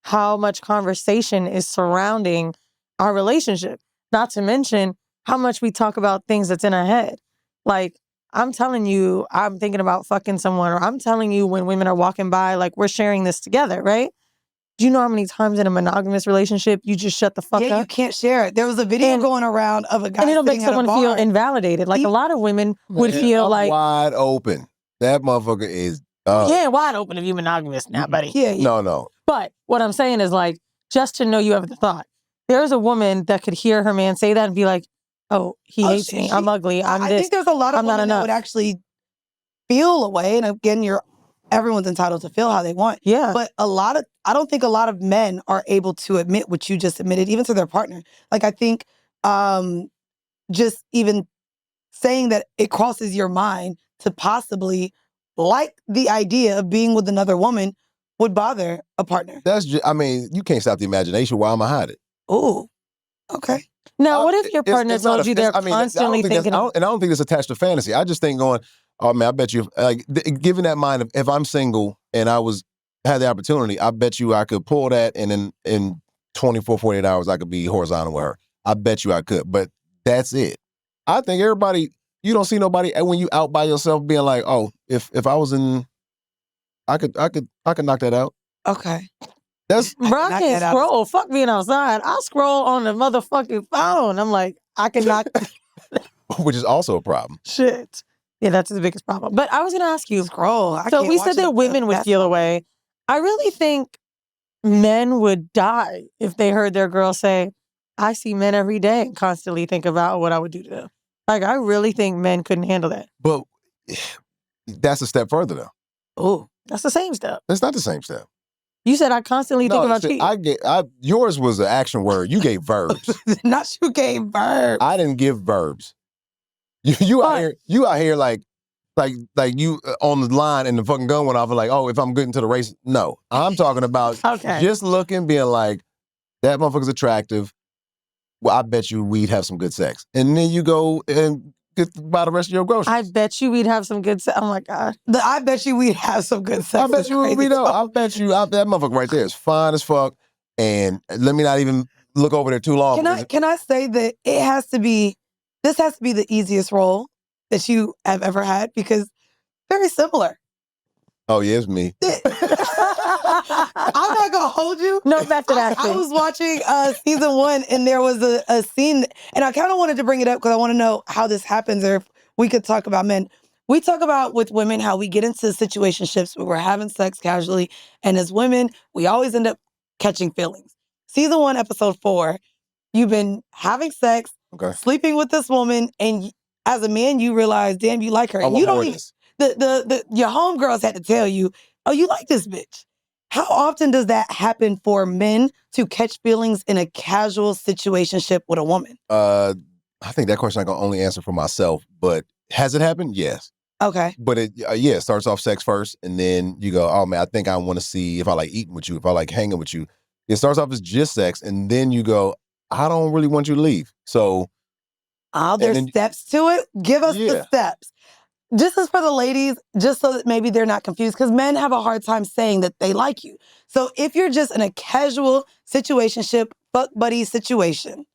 how much conversation is surrounding our relationship. Not to mention how much we talk about things that's in our head. Like, I'm telling you, I'm thinking about fucking someone, or I'm telling you when women are walking by, like, we're sharing this together, right? Do you know how many times in a monogamous relationship you just shut the fuck up? Yeah, you can't share it. There was a video going around of a guy, and it'll make someone feel invalidated. Like a lot of women would feel like wide open. That motherfucker is wide open if you monogamous now, buddy. Yeah. No. But what I'm saying is, like, just to know you have the thought. There's a woman that could hear her man say that and be like, "Oh, he hates me. I'm ugly. I'm this. I think there's a lot of I'm not women that enough." would actually feel a way, and again, everyone's entitled to feel how they want. Yeah. But I don't think a lot of men are able to admit what you just admitted, even to their partner. Like, I think just even saying that it crosses your mind to possibly like the idea of being with another woman would bother a partner. You can't stop the imagination. Why am I hiding? Oh, okay. Now, what if your partner told you they're constantly thinking I don't think it's attached to fantasy. I just think going, oh man, I bet you, like, given that mind, if I'm single and had the opportunity, I bet you I could pull that, and in 24, 48 hours, I could be horizontal with her. I bet you I could, but that's it. I think you don't see nobody when you out by yourself being like, oh, if I was in, I could knock that out. Okay. Bro, I can't scroll. Fuck being outside. I'll scroll on the motherfucking phone. I'm like, I can knock. Which is also a problem. Shit. Yeah, that's the biggest problem. But I was going to ask you. Scroll. So we said that women would feel away. I really think men would die if they heard their girl say, I see men every day and constantly think about what I would do to them. Like, I really think men couldn't handle that. But that's a step further, though. Oh, that's the same step. It's not the same step. You said I constantly think about cheating. Yours was an action word. You gave verbs. Not you gave verbs. I didn't give verbs. You out here like you on the line and the fucking gun went off and like, oh, if I'm good into the race. No, I'm talking about just looking, being like, that motherfucker's attractive. Well, I bet you we'd have some good sex. And then you go and buy the rest of your groceries. I bet you we'd have some good sex. Oh my God. I bet you we'd have some good sex. I bet you we know. I bet you that motherfucker right there is fine as fuck. And let me not even look over there too long. Can I say that this has to be the easiest role that you have ever had, because very similar. Oh, yeah, it's me. I'm not gonna hold you. No method acting. I was watching season 1, and there was a scene, and I kind of wanted to bring it up because I want to know how this happens, or if we could talk about men. We talk about with women how we get into situationships where we're having sex casually, and as women, we always end up catching feelings. Season 1, episode 4, you've been having sex, sleeping with this woman, and as a man, you realize, damn, you like her. And you don't even, your homegirls had to tell you, oh, you like this bitch. How often does that happen for men to catch feelings in a casual situationship with a woman? I think that question I can only answer for myself, but has it happened? Yes. Okay. But it starts off sex first, and then you go, oh man, I think I want to see if I like eating with you, if I like hanging with you. It starts off as just sex, and then you go, I don't really want you to leave. So, there's steps to it. Give us the steps. Just as for the ladies, just so that maybe they're not confused, because men have a hard time saying that they like you. So if you're just in a casual situationship, fuck buddy situation,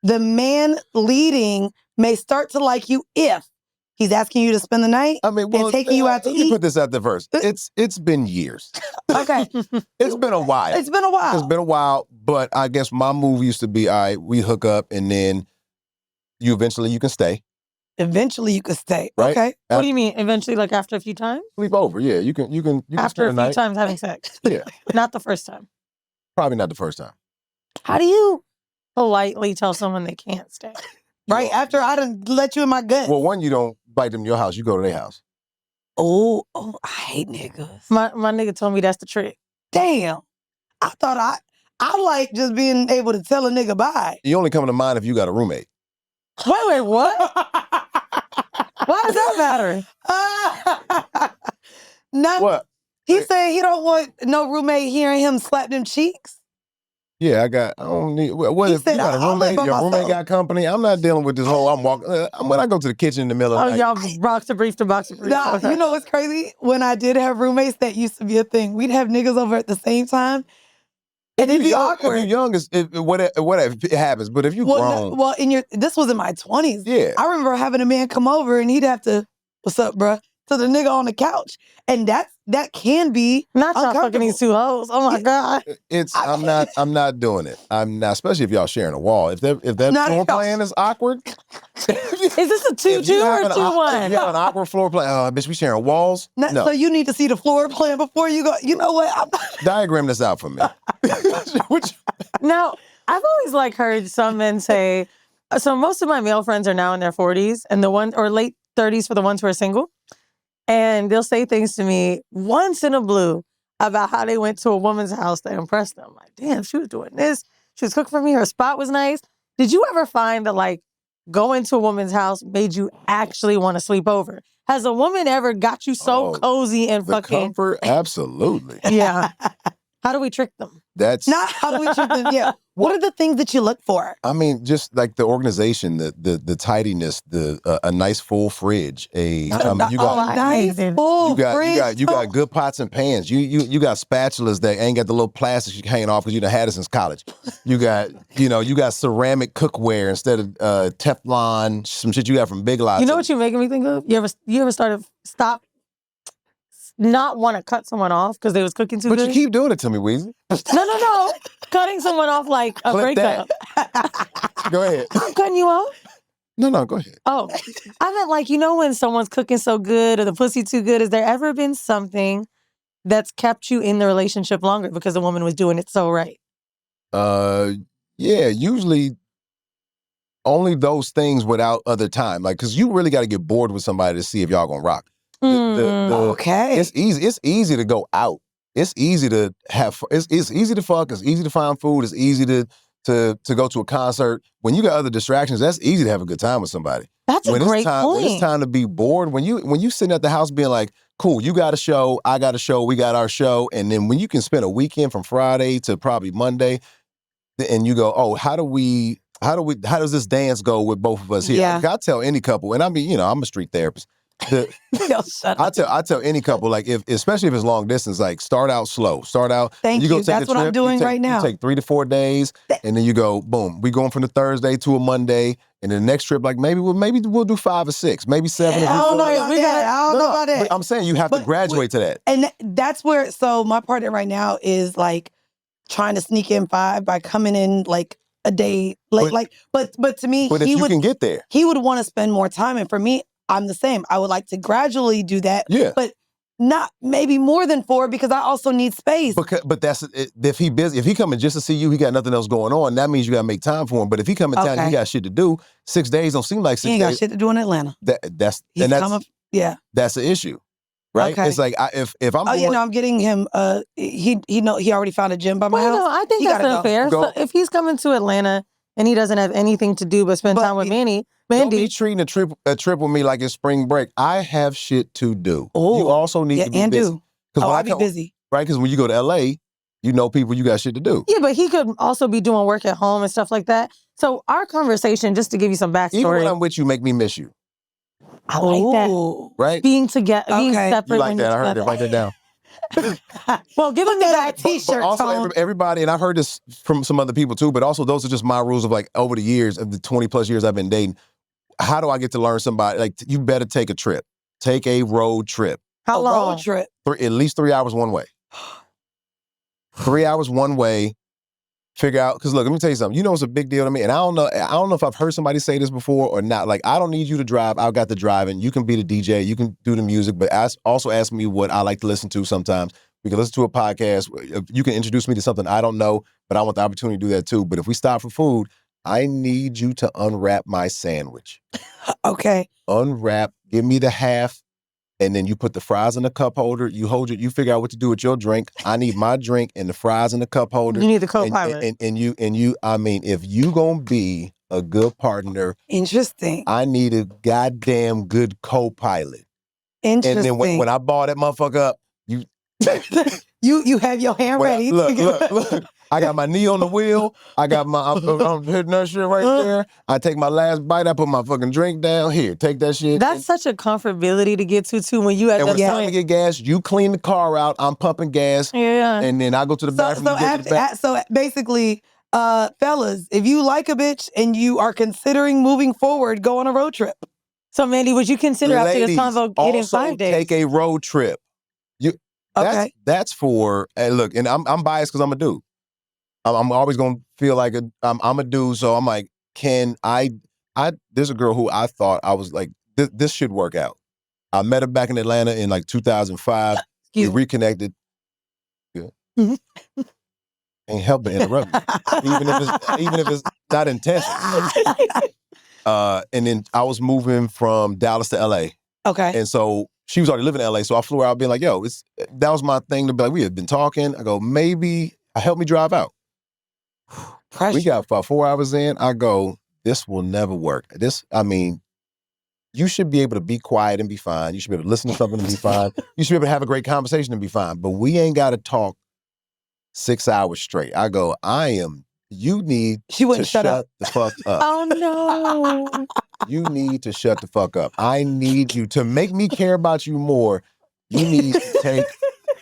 the man leading may start to like you if he's asking you to spend the night and taking you out to eat. Let me put this out there first. It's been years. Okay. It's been a while. It's been a while, but I guess my move used to be, all right, we hook up, and then you can stay. Eventually you could stay. Right? Okay. What do you mean? Eventually, like after a few times? Sleep over, yeah. You can after spend a few times having sex. Yeah. Not the first time. Probably not the first time. How do you politely tell someone they can't stay? Right after I done let you in my gut. Well, one, you don't invite them to your house. You go to their house. Oh, I hate niggas. My nigga told me that's the trick. Damn. I thought I like just being able to tell a nigga bye. You only come to mind if you got a roommate. Wait, what? Why does that matter? What? He said he don't want no roommate hearing him slap them cheeks. Yeah, I don't need. What if you got a roommate? Your roommate got company. I'm not dealing with this whole. I'm walking. When I go to the kitchen in the middle of the night. Y'all boxer brief to boxer brief. Nah, you know what's crazy? When I did have roommates, that used to be a thing. We'd have niggas over at the same time. And it'd be awkward. If you're young, whatever, it happens. But if you grown. Well, this was in my 20s. Yeah. I remember having a man come over and he'd have to, what's up, bruh? To the nigga on the couch. And that can be not y'all fucking these two hoes. Oh my God. I'm not doing it. I'm not, especially if y'all sharing a wall. If that floor plan is awkward. Is this a 2-2 or 2-1? If you have an awkward floor plan, bitch, we sharing walls? No. So you need to see the floor plan before you go, you know what? Diagram this out for me. Now, I've always heard some men say, so most of my male friends are now in their 40s and or late 30s for the ones who are single. And they'll say things to me once in a blue about how they went to a woman's house that impressed them. Like, damn, she was doing this. She was cooking for me. Her spot was nice. Did you ever find that, going to a woman's house made you actually want to sleep over? Has a woman ever got you so cozy and fucking... comfort? Absolutely. Yeah. How do we trick them? That's... Not how do we trick them, yeah. What are the things that you look for? I mean, just like the organization, the tidiness, a nice full fridge. You got good pots and pans. You got spatulas that ain't got the little plastic you hanging off because you done had it since college. You got ceramic cookware instead of Teflon, some shit you got from Big Lots. You know what you're making me think of? You ever stop not want to cut someone off because they was cooking too good? But you keep doing it to me, Weezy. No. Cutting someone off like a breakup. Go ahead. I'm cutting you off? No, go ahead. Oh, I meant when someone's cooking so good or the pussy too good, has there ever been something that's kept you in the relationship longer because the woman was doing it so right? Yeah, usually only those things without other time. Because you really got to get bored with somebody to see if y'all gonna rock. Okay. It's easy to go out. It's easy to have. It's easy to fuck. It's easy to find food. It's easy to go to a concert. When you got other distractions, that's easy to have a good time with somebody. That's a great point. When it's time to be bored, when you sitting at the house being like, cool, you got a show, I got a show, we got our show, and then when you can spend a weekend from Friday to probably Monday, and you go, oh, how does this dance go with both of us here? Yeah. I tell any couple, and I mean, I'm a street therapist. I tell any couple, especially if it's long distance, start out slow. Start out. Thank you. That's what I'm doing right now. You take 3 to 4 days, and then you go, boom. We going from the Thursday to a Monday, and then the next trip, maybe we'll do 5 or 6, maybe 7. I don't know about that. But I'm saying you have to graduate to that. And that's where. So my partner right now is trying to sneak in 5 by coming in a day late. But to me, but if you can get there, he would want to spend more time, and for me, I'm the same. I would like to gradually do that. Yeah. But not maybe more than 4 because I also need space. But that's if he busy. If he coming just to see you, he got nothing else going on. That means you got to make time for him. But if he come in town, and he got shit to do. 6 days don't seem like 6 days. He ain't got shit to do in Atlanta. That's the issue, right? Okay. It's if I'm. I'm getting him. He already found a gym by my house. No, I think that's unfair. So if he's coming to Atlanta and he doesn't have anything to do but spend time with Mandii. Don't be treating a trip with me like it's spring break. I have shit to do. You also need to be busy. I'll be busy. Right? Because when you go to LA, you know people, you got shit to do. Yeah, but he could also be doing work at home and stuff like that. So our conversation, just to give you some backstory. Even when I'm with you, make me miss you. I like that. Right? Being together, being separate. You like that? I heard it. Write that down. Well, give him that t-shirt. But also, everybody, and I've heard this from some other people too, but also those are just my rules of over the years, of the 20 plus years I've been dating. How do I get to learn somebody? You better take a trip. Take a road trip. How long? Road trip? At least 3 hours one way. 3 hours one way. Figure out, because look, let me tell you something. You know it's a big deal to me, and I don't know if I've heard somebody say this before or not. I don't need you to drive. I've got the driving. You can be the DJ. You can do the music, but also ask me what I like to listen to sometimes. We can listen to a podcast. You can introduce me to something I don't know, but I want the opportunity to do that too. But if we stop for food, I need you to unwrap my sandwich. Okay. Unwrap, give me the half, and then you put the fries in the cup holder. You hold it, you figure out what to do with your drink. I need my drink and the fries in the cup holder. You need the co-pilot. And you, I mean, if you gonna be a good partner. Interesting. I need a goddamn good co-pilot. Interesting. And then when I ball that motherfucker up, you have your hand ready. Look. I got my knee on the wheel. I'm hitting that shit right there. I take my last bite. I put my fucking drink down. Here, take that shit. That's such a comfortability to get to, too, when you at and that when it's time to get gas, you clean the car out. I'm pumping gas. Yeah. And then I go to the bathroom. So basically, fellas, if you like a bitch and you are considering moving forward, go on a road trip. So, Mandii, would you consider after this convo getting 5 days? Take a road trip. Okay. That's for, and look, and I'm biased because I'm a dude. I'm always going to feel like I'm a dude, so I'm like, there's a girl who I thought I was like, this should work out. I met her back in Atlanta in like 2005. We reconnected. Yeah. Ain't help but interrupt me. even if it's not intentional. And then I was moving from Dallas to LA. Okay. And so she was already living in LA, so I flew her out being like, yo, that was my thing to be like, we had been talking. I go, maybe help me drive out. Pressure. We got about 4 hours in. I go, this will never work. You should be able to be quiet and be fine. You should be able to listen to something and be fine. You should be able to have a great conversation and be fine. But we ain't got to talk 6 hours straight. I go, you need to shut the fuck up. Oh, no. You need to shut the fuck up. I need you to make me care about you more. You need to take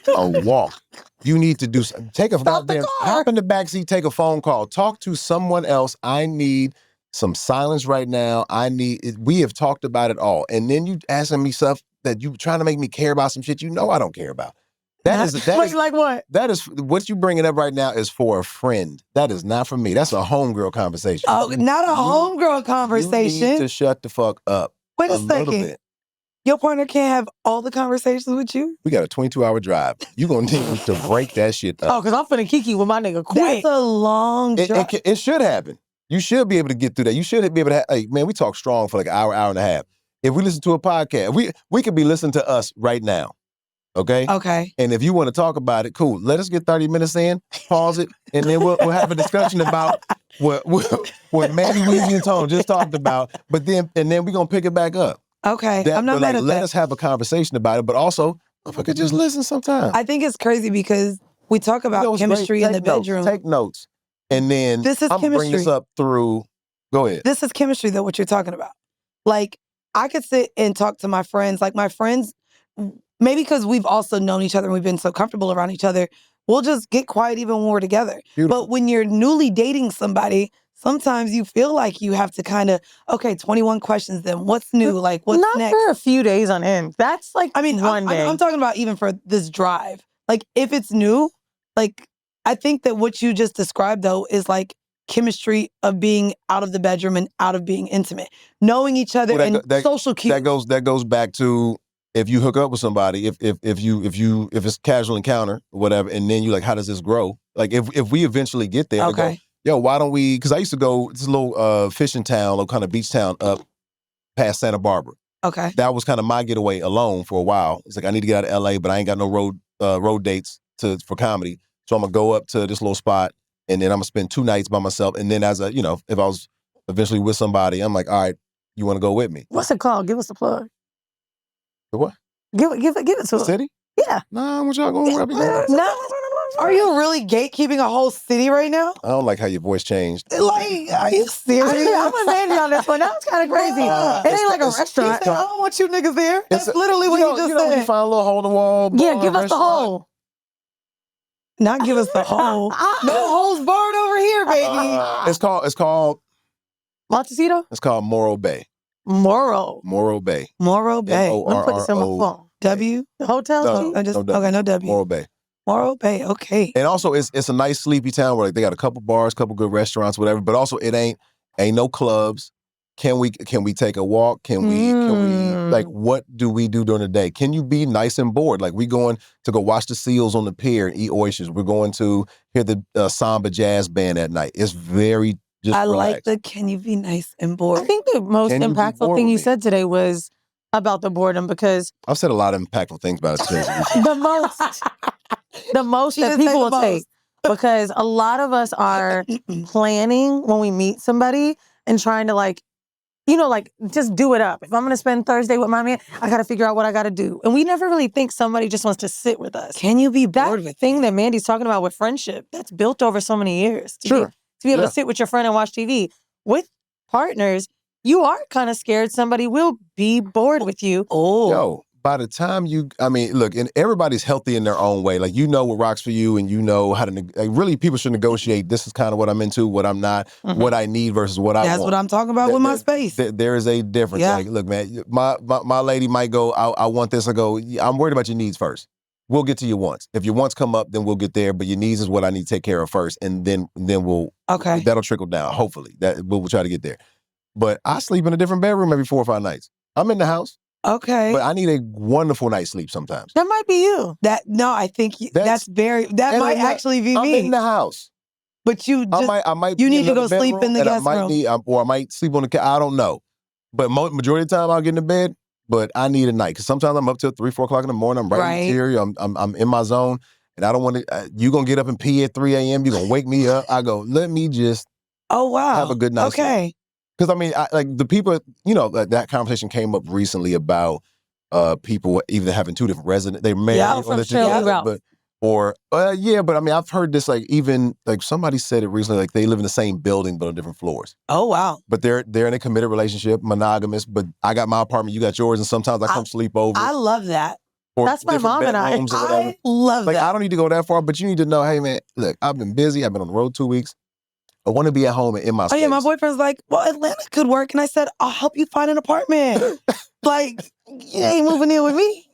a walk. You need to take a goddamn, hop in the backseat, take a phone call, talk to someone else. I need some silence right now. We have talked about it all. And then you asking me stuff that you trying to make me care about some shit you know I don't care about. That is like what? That is what you bringing up right now is for a friend. That is not for me. That's a homegirl conversation. Oh, not a homegirl conversation. You need to shut the fuck up. Wait a second. Bit. Your partner can't have all the conversations with you? We got a 22-hour drive. You gonna need to break that shit up. Oh, because I'm finna kiki with my nigga quick. That's a long drive. It should happen. You should be able to get through that. You should be able to have, man, we talk strong for like an hour and a half. If we listen to a podcast, we could be listening to us right now. Okay? Okay. And if you want to talk about it, cool. Let us get 30 minutes in, pause it, and then we'll have a discussion about what Mandii, Weezy, and Tone just talked about. But then we're going to pick it back up. Okay. I'm not mad at that. Let us have a conversation about it, but also, if I could just listen sometime. I think it's crazy because we talk about chemistry in the bedroom. Take notes. And then I'm going to bring this up through, go ahead. This is chemistry, though, what you're talking about. Like, I could sit and talk to my friends. Like, my friends, maybe because we've also known each other and we've been so comfortable around each other, we'll just get quiet even when we're together. Beautiful. But when you're newly dating somebody, sometimes you feel like you have to kind of, 21 questions then. What's new? Like, what's not next? Not for a few days on end. That's like one day. I'm talking about even for this drive. Like, if it's new, like, I think that what you just described, though, is like chemistry of being out of the bedroom and out of being intimate. Knowing each other and social cues. That goes back to if you hook up with somebody, if it's casual encounter or whatever, and then you like, how does this grow? Like if we eventually get there, okay. Yo, why don't we? Because I used to go this little fishing town, little kind of beach town up past Santa Barbara. Okay, that was kind of my getaway alone for a while. It's like I need to get out of LA, but I ain't got no road dates for comedy, so I'm gonna go up to this little spot, and then I'm gonna spend 2 nights by myself. And then if I was eventually with somebody, I'm like, all right, you want to go with me? What's it called? Give us the plug. The what? Give it to us. City? Yeah. Nah, what y'all going to No. Are you really gatekeeping a whole city right now? I don't like how your voice changed. Like, are you serious? I'm a Mandii on this one. That was kind of crazy. It ain't like a restaurant. I don't want you niggas there. That's literally what you just said. You find a little hole in the wall. Yeah, give us the hole. Not give us the hole. No holes barred over here, baby. It's called Montecito? It's called Morro Bay. Morro Bay. Let me put this in my phone. W? The hotel? No W. Morro Bay. Morro Bay, okay. And also, it's a nice sleepy town where like they got a couple bars, couple good restaurants, whatever. But also, it ain't no clubs. Can we take a walk? Can we like what do we do during the day? Can you be nice and bored? Like we going to go watch the seals on the pier and eat oysters. We're going to hear the samba jazz band at night. It's very Just I relax. like the can you be nice and bored. I think the most impactful thing you said today was about the boredom because I've said a lot of impactful things about it today. the most that people will take. Because a lot of us are planning when we meet somebody and trying to like just do it up. If I'm going to spend Thursday with my man, I got to figure out what I got to do. And we never really think somebody just wants to sit with us. Can you be bored with that thing that Mandi's talking about with friendship? That's built over so many years. To be able to sit with your friend and watch TV. With partners, you are kind of scared somebody will be bored with you. Yo, by the time look, and everybody's healthy in their own way. Like, you know what rocks for you and you know how to, really people should negotiate. This is kind of what I'm into, what I'm not, what I need versus what I want. That's what I'm talking about with my space. There is a difference. Yeah. Like, look, man, my lady might go, I want this. I go, I'm worried about your needs first. We'll get to your wants. If your wants come up, then we'll get there. But your needs is what I need to take care of first. And then we'll, that'll trickle down. Hopefully we'll try to get there. But I sleep in a different bedroom every 4 or 5 nights. I'm in the house. Okay. But I need a wonderful night's sleep sometimes. That might be you. I think that might actually be me. I'm in the house. But you just, I might you need to go sleep in the guest room. Or I might sleep on the couch. I don't know. But majority of the time I'll get into bed, but I need a night. Because sometimes I'm up till 3, 4 o'clock in the morning. I'm writing material. I'm in my zone. And I don't want to, you going to get up and pee at 3 a.m. You're going to wake me up. I go, let me just have a good night's sleep. Because, like the people, that conversation came up recently about people either having 2 different residents. They're married or they're but I've heard this, like, even, like, somebody said it recently, like, they live in the same building but on different floors. Oh, wow. But they're in a committed relationship, monogamous, but I got my apartment, you got yours, and sometimes I come sleep over. I love that. That's my mom and I. I love that. Like, I don't need to go that far, but you need to know, hey, man, look, I've been busy. I've been on the road 2 weeks. I want to be at home and in my space. Oh, yeah, my boyfriend's like, well, Atlanta could work. And I said, I'll help you find an apartment. Like, you ain't moving in with me.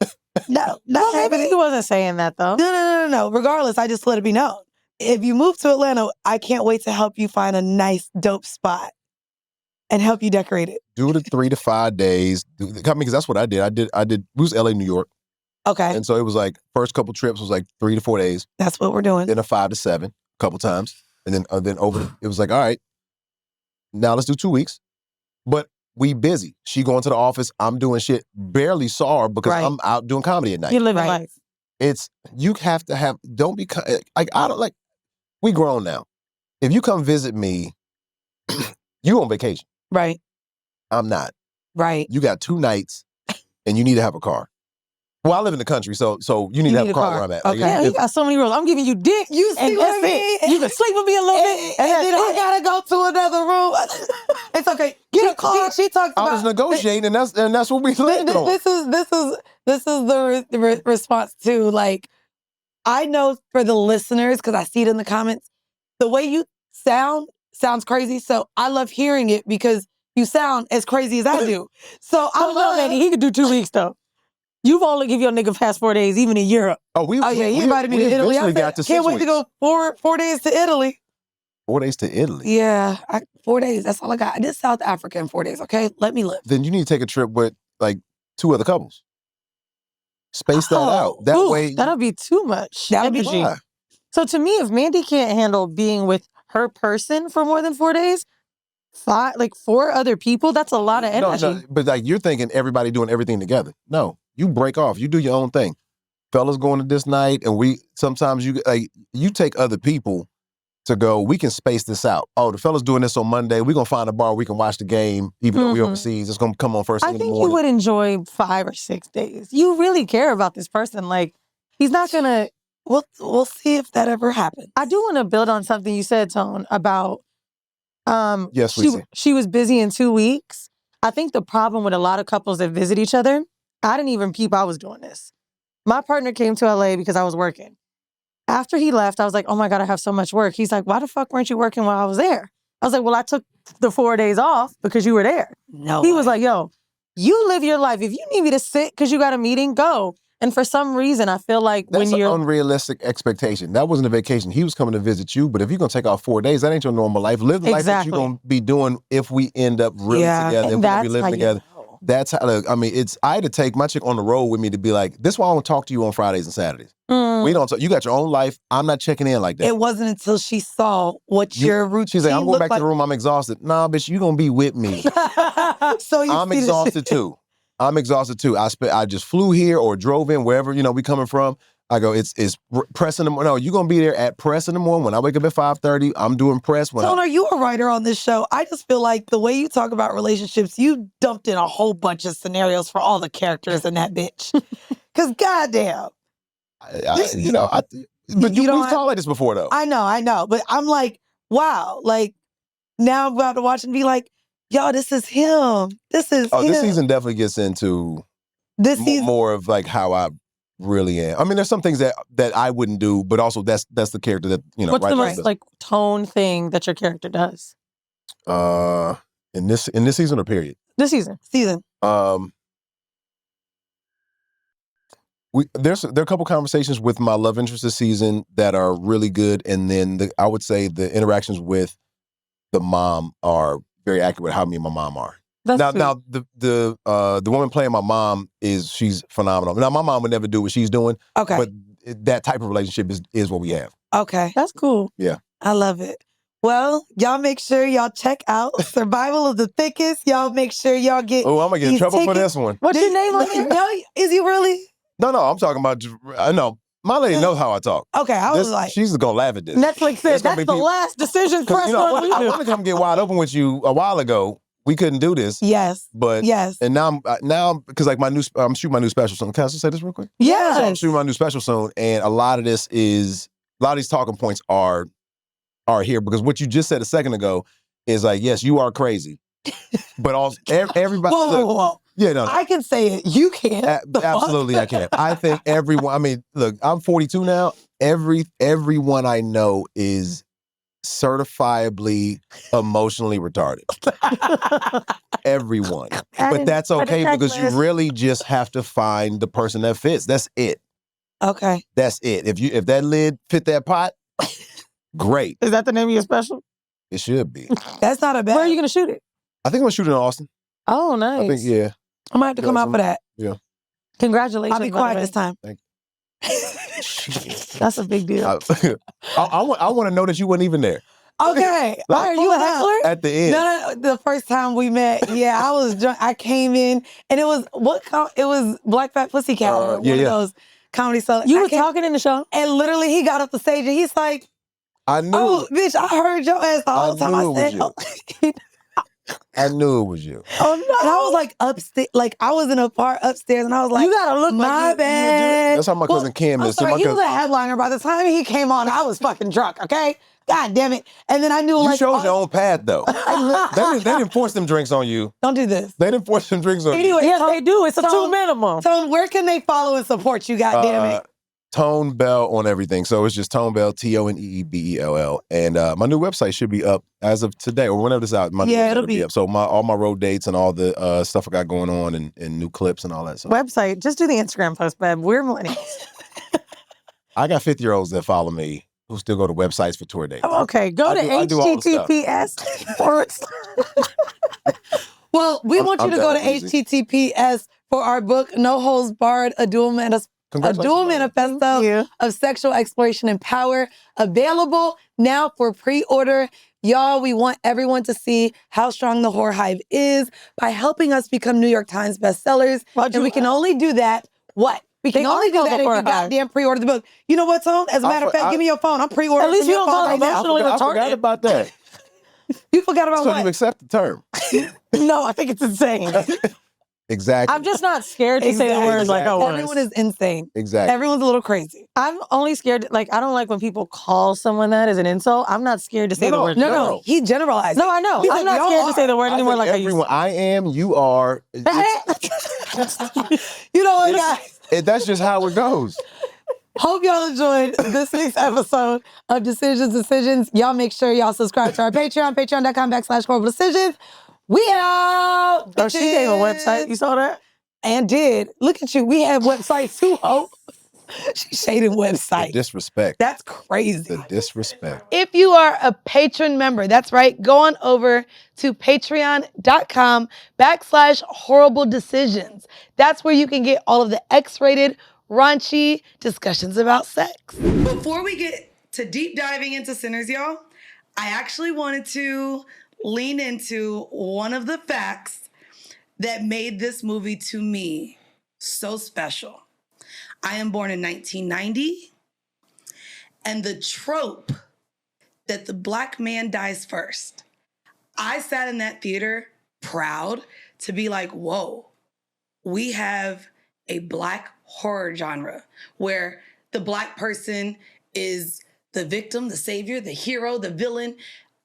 No, not happening. He wasn't saying that, though. No. Regardless, I just let it be known. If you move to Atlanta, I can't wait to help you find a nice, dope spot and help you decorate it. Do the 3 to 5 days. Because that's what I did. We was LA, New York. Okay. And so it was like, first couple trips was like 3 to 4 days. That's what we're doing. Then a 5 to 7, a couple times. And then over, it was like, all right, now let's do 2 weeks. But we busy. She going to the office. I'm doing shit. Barely saw her because I'm out doing comedy at night. You live life. You have to have, don't be, like, I don't like, we grown now. If you come visit me, you on vacation. Right. I'm not. Right. You got 2 nights and you need to have a car. Well, I live in the country, so you need to have a car where I'm at. Okay. Like, you got so many rules. I'm giving you dick. You see what I mean? You can sleep with me a little bit. And then I gotta go to another room. It's okay. Get a car. She talks about. I was negotiating, and that's what we landed on. This is the response to, like, I know for the listeners, because I see it in the comments, the way you sounds crazy. So I love hearing it because you sound as crazy as I do. So I love it. He could do 2 weeks though. You've only give your nigga past 4 days, even in Europe. He invited me to Italy. I said, can't wait to go 4 days to Italy. 4 days to Italy? Yeah, 4 days. That's all I got. I did South Africa in 4 days, okay? Let me live. Then you need to take a trip with, like, 2 other couples. Space that out. That way. That'll be too much. That'll be fine. So to me, if Mandii can't handle being with her person for more than 4 days, 4 other people, that's a lot of energy. No, but, like, you're thinking everybody doing everything together. No. You break off. You do your own thing. Fellas going to this night, and sometimes you take other people to go, we can space this out. Oh, the fella's doing this on Monday. We're going to find a bar we can watch the game, even though we're overseas. It's going to come on first thing in the morning. I think you would enjoy 5 or 6 days. You really care about this person. Like, he's not going to... We'll see if that ever happens. I do want to build on something you said, Tone, about... yes, she was busy in 2 weeks. I think the problem with a lot of couples that visit each other, I didn't even peep I was doing this. My partner came to LA because I was working. After he left, I was like, oh my God, I have so much work. He's like, why the fuck weren't you working while I was there? I was like, well, I took the 4 days off because you were there. No. He was like, yo, you live your life. If you need me to sit because you got a meeting, go. And for some reason, I feel like that's an unrealistic expectation. That wasn't a vacation. He was coming to visit you, but if you're going to take off 4 days, that ain't your normal life. Live the life that you're going to be doing if we end up really together and we're going to be living together. That's how. I mean, I had to take my chick on the road with me to be like, this is why I don't talk to you on Fridays and Saturdays. We don't talk. You got your own life. I'm not checking in like that. It wasn't until she saw what your routine She's like, I'm going back to the room. I'm exhausted. Nah, bitch, you gonna be with me. So I'm exhausted too. I'm exhausted too. I just flew here or drove in wherever we coming from. I go, it's press in the morning. No, you're going to be there at press in the morning. When I wake up at 5:30, I'm doing press. Tone, are you a writer on this show? I just feel like the way you talk about relationships, you dumped in a whole bunch of scenarios for all the characters in that bitch. Because goddamn. But we've talked like this before, though. I know. But I'm like, wow. Like, now I'm about to watch and be like, yo, this is him. This is him. This season definitely gets into more of like how I really am. I mean, there's some things that I wouldn't do, but also that's the character that What's the most like tone thing that your character does? In this season or period? This season. There are a couple conversations with my love interest this season that are really good, and then I would say the interactions with the mom are very accurate with how me and my mom are. Now the woman playing my mom she's phenomenal. Now my mom would never do what she's doing. Okay. But that type of relationship is what we have. Okay. That's cool. Yeah. I love it. Well, y'all make sure y'all check out Survival of the Thickest. Y'all make sure y'all get. Oh, I'm gonna get in trouble for this one. What's your name on it? No, is you really? No, I'm talking about. I know. My lady knows how I talk. Okay, I was like, she's gonna laugh at this. Netflix said that's the last decision press I wanted to come get wide open with you a while ago. We couldn't do this. Yes. But yes. And now because like I'm shooting my new special soon. Can I just say this real quick? Yeah. So I'm shooting my new special soon, and a lot of these talking points are here because what you just said a second ago is like, yes, you are crazy, but also everybody. Whoa. Yeah, no. I can say it. You can't. Absolutely, I can. I think everyone. I mean, look, I'm 42 now. Everyone I know is certifiably emotionally retarded. Everyone. But that's okay because you really just have to find the person that fits. That's it. Okay. That's it. If that lid fit that pot, great. Is that the name of your special? It should be. That's not a bad. Where are you going to shoot it? I think I'm going to shoot it in Austin. Oh, nice. I think, yeah. I might have to come out for that. Yeah. Congratulations. I'll be quiet this time. Thank you. That's a big deal. I want to know that you weren't even there. Okay. Are you a heckler? At the end. No, the first time we met, I was drunk. I came in and it was it was Black Fat Pussycat. One of those comedy songs. You were talking in the show? And literally he got up the stage and he's like, I knew. Oh, bitch, I heard your ass the whole time. I said, I knew it was you. Oh no! And I was like upstairs, like I was in a part upstairs, and I was like, "You gotta look my like bad." That's how my cousin Kim is. Sorry, he was a headliner. By the time he came on, I was fucking drunk. Okay, God damn it! And then I knew you chose your own path though. they didn't force them drinks on you. Don't do this. They didn't force them drinks on you. Anyway, yes, they do. It's a 2 minimum. Tone, where can they follow and support you? God damn it. Tone Bell on everything. So it's just Tone Bell, ToneeBell. And my new website should be up as of today or whenever this out. It'll be up. So all my road dates and all the stuff I got going on and new clips and all that stuff. Website. Just do the Instagram post, babe. We're millennials. I got 50-year-olds that follow me who still go to websites for tour dates. Oh, okay. Go to HTTPS. Well, we want you to go to HTTPS for our book, No Holds Barred, A Dual Manifesto of Sexual Exploration and Power, available now for pre-order. Y'all, we want everyone to see how strong the Whore Hive is by helping us become New York Times bestsellers. And we can only do that, We can only do that if you goddamn pre-order the book. You know what, Tone? As a matter of fact, give me your phone. I'm pre-ordering. At least you don't call it emotionally retarded. I forgot about that. You forgot about what? So you accept the term. No, I think it's insane. Exactly. I'm just not scared to say the words like I was. Everyone is insane. Exactly. Everyone's a little crazy. I'm only scared, I don't like when people call someone that as an insult. I'm not scared to say the word. No. He generalized. No, I know. I'm not scared to say the word anymore like I used to. I am, you are. You know what, guys? That's just how it goes. Hope y'all enjoyed this week's episode of Decisions. Y'all make sure y'all subscribe to our Patreon, patreon.com/horrible decisions. We out. Oh, she gave a website. You saw that? And did. Look at you. We have websites too, Hope. She's shading websites. The disrespect. That's crazy. The disrespect. If you are a patron member, that's right, go on over to patreon.com/horrible decisions. That's where you can get all of the X-rated, raunchy discussions about sex. Before we get to deep diving into Sinners, y'all, I actually wanted to lean into one of the facts that made this movie to me so special. I am born in 1990, and the trope that the Black man dies first, I sat in that theater proud to be like, whoa, we have a Black horror genre where the Black person is the victim, the savior, the hero, the villain,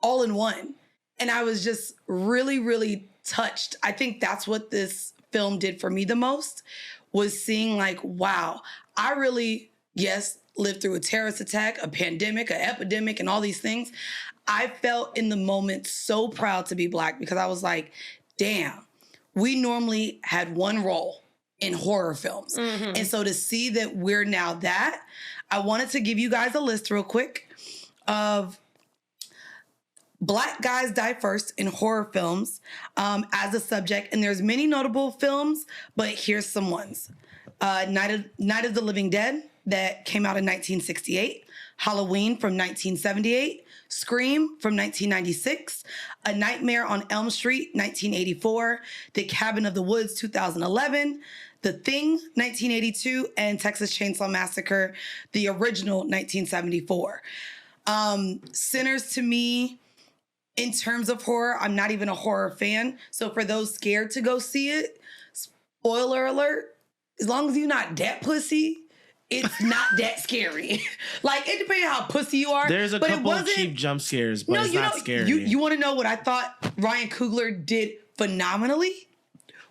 all in one. And I was just really, really touched. I think that's what this film did for me the most, was seeing like, wow, I really, yes, lived through a terrorist attack, a pandemic, an epidemic, and all these things. I felt in the moment so proud to be Black because I was like, damn, we normally had one role in horror films. Mm-hmm. And so to see that we're now that, I wanted to give you guys a list real quick of Black guys die first in horror films as a subject. And there's many notable films, but here's some ones. Night of the Living Dead, that came out in 1968. Halloween from 1978. Scream from 1996. A Nightmare on Elm Street, 1984. The Cabin of the Woods, 2011. The Thing, 1982. And Texas Chainsaw Massacre, the original, 1974. Sinners, to me, in terms of horror, I'm not even a horror fan. So for those scared to go see it, spoiler alert, as long as you're not that pussy, it's not that scary. Like, it depends on how pussy you are. There's a couple of cheap jump scares, but it's not scary. You want to know what I thought Ryan Coogler did phenomenally?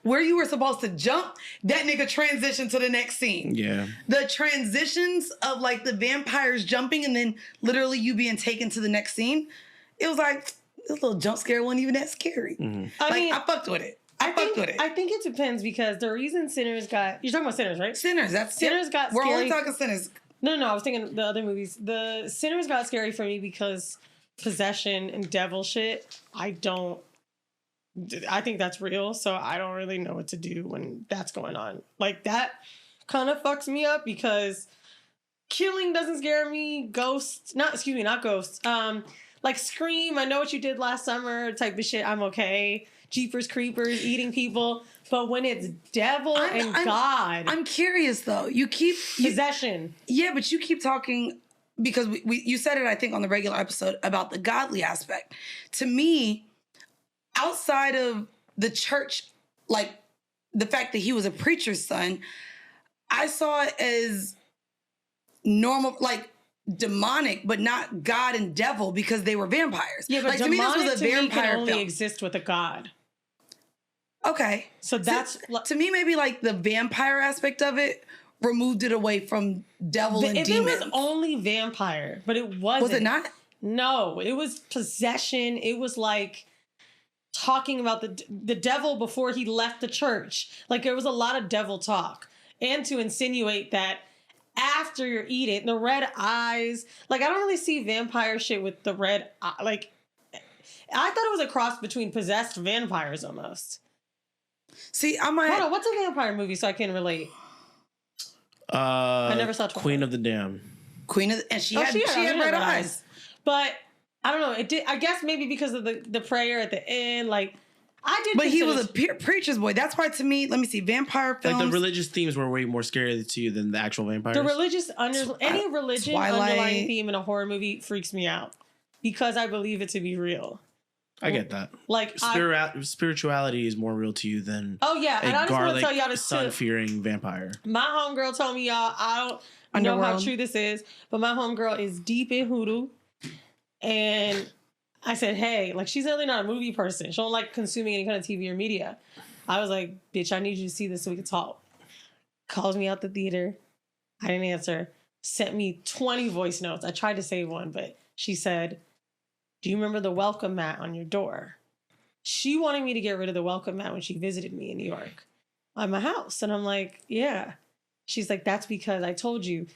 Where you were supposed to jump, that nigga transitioned to the next scene. Yeah. The transitions of like the vampires jumping and then literally you being taken to the next scene, it was like, this little jump scare wasn't even that scary. Mm-hmm. I fucked with it. I think it depends because the reason Sinners got... You're talking about Sinners, right? Sinners. Sinners got scary. We're only talking Sinners. No, I was thinking the other movies. The Sinners got scary for me because possession and devil shit, I think that's real, so I don't really know what to do when that's going on. Like, that kind of fucks me up because killing doesn't scare me. Not ghosts. Like Scream, I know what you did last summer type of shit, I'm okay. Jeepers Creepers, eating people. But when it's devil God. I'm curious though. You keep... Possession. Yeah, but you keep talking... Because you said it, I think, on the regular episode about the godly aspect. To me, outside of the church, like the fact that he was a preacher's son, I saw it as normal, like demonic, but not God and devil because they were vampires. Yeah, but like, demonic to me, this was a vampire can only exist with a god. Okay. So that's... To me, maybe like the vampire aspect of it removed it away from devil and demons. It was only vampire, but it wasn't. Was it not? No, it was possession. It was like talking about the devil before he left the church. Like, there was a lot of devil talk. And to insinuate that after you eat it, the red eyes, like, I don't really see vampire shit with the red eye. Like, I thought it was a cross between possessed vampires almost. See, I might... Hold on, what's a vampire movie so I can relate? I never saw Twilight. Queen of the Damned. And she had red eyes. But I don't know. It did. I guess maybe because of the prayer at the end. Like, I did. But he was a preacher's boy. That's why, to me, let me see, vampire films. Like, the religious themes were way more scary to you than the actual vampires. The religious any religion Twilight. Underlying theme in a horror movie freaks me out because I believe it to be real. I get that. Like, spirituality is more real to you than and I just want to tell y'all this sun-fearing vampire. My homegirl told me, y'all, I don't know how true this is, but my homegirl is deep in hoodoo. And I said, hey, like, she's really not a movie person. She don't like consuming any kind of TV or media. I was like, bitch, I need you to see this so we can talk. Calls me out the theater. I didn't answer. Sent me 20 voice notes. I tried to save one, but she said, do you remember the welcome mat on your door? She wanted me to get rid of the welcome mat when she visited me in New York at my house. And I'm like, yeah. She's like, that's because I told you.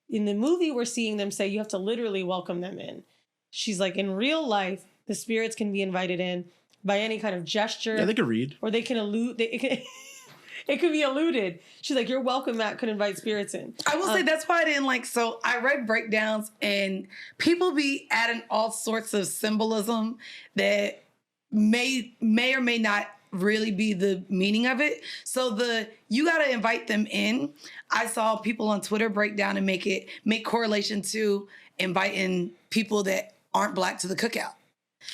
In the movie, we're seeing them say you have to literally welcome them in. She's like, in real life, the spirits can be invited in by any kind of gesture. Yeah, they can read. Or they can allude. It could be alluded. She's like, you're welcome, Matt could invite spirits in. I will say that's why I didn't like, so I read breakdowns and people be adding all sorts of symbolism that may or may not really be the meaning of it. So you got to invite them in. I saw people on Twitter break down and make correlation to inviting people that aren't black to the cookout.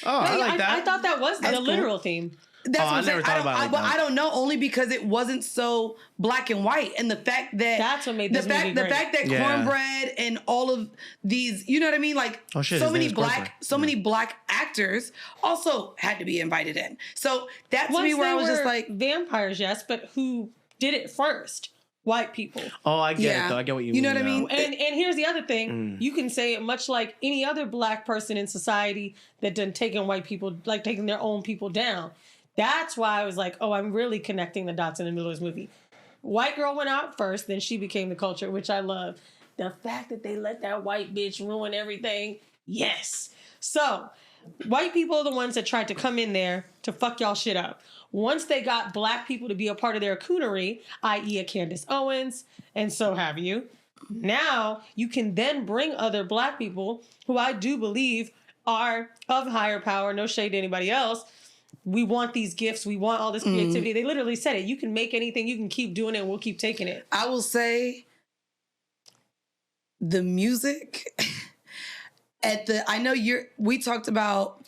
Oh, I like that. I thought that was the literal theme. That's what I'm never saying. thought about it like that. I don't know, only because it wasn't so black and white, and the fact that that's what made this movie great. The fact that Cornbread and all of these, you know what I mean, like so many black actors also had to be invited in. So that's me where I was just like vampires, yes, but who did it first? White people. Oh, I get it though. I get what you mean. You know what I mean? And here's the other thing. You can say it much like any other black person in society that done taking white people, like taking their own people down. That's why I was like, oh, I'm really connecting the dots in the middle of this movie. White girl went out first, then she became the culture, which I love. The fact that they let that white bitch ruin everything, yes. So, white people are the ones that tried to come in there to fuck y'all shit up. Once they got black people to be a part of their coonery, i.e. a Candace Owens, and so have you, now you can then bring other black people who I do believe are of higher power, no shade to anybody else. We want these gifts. We want all this creativity. They literally said it. You can make anything. You can keep doing it. And we'll keep taking it. I will say the music I know you talked about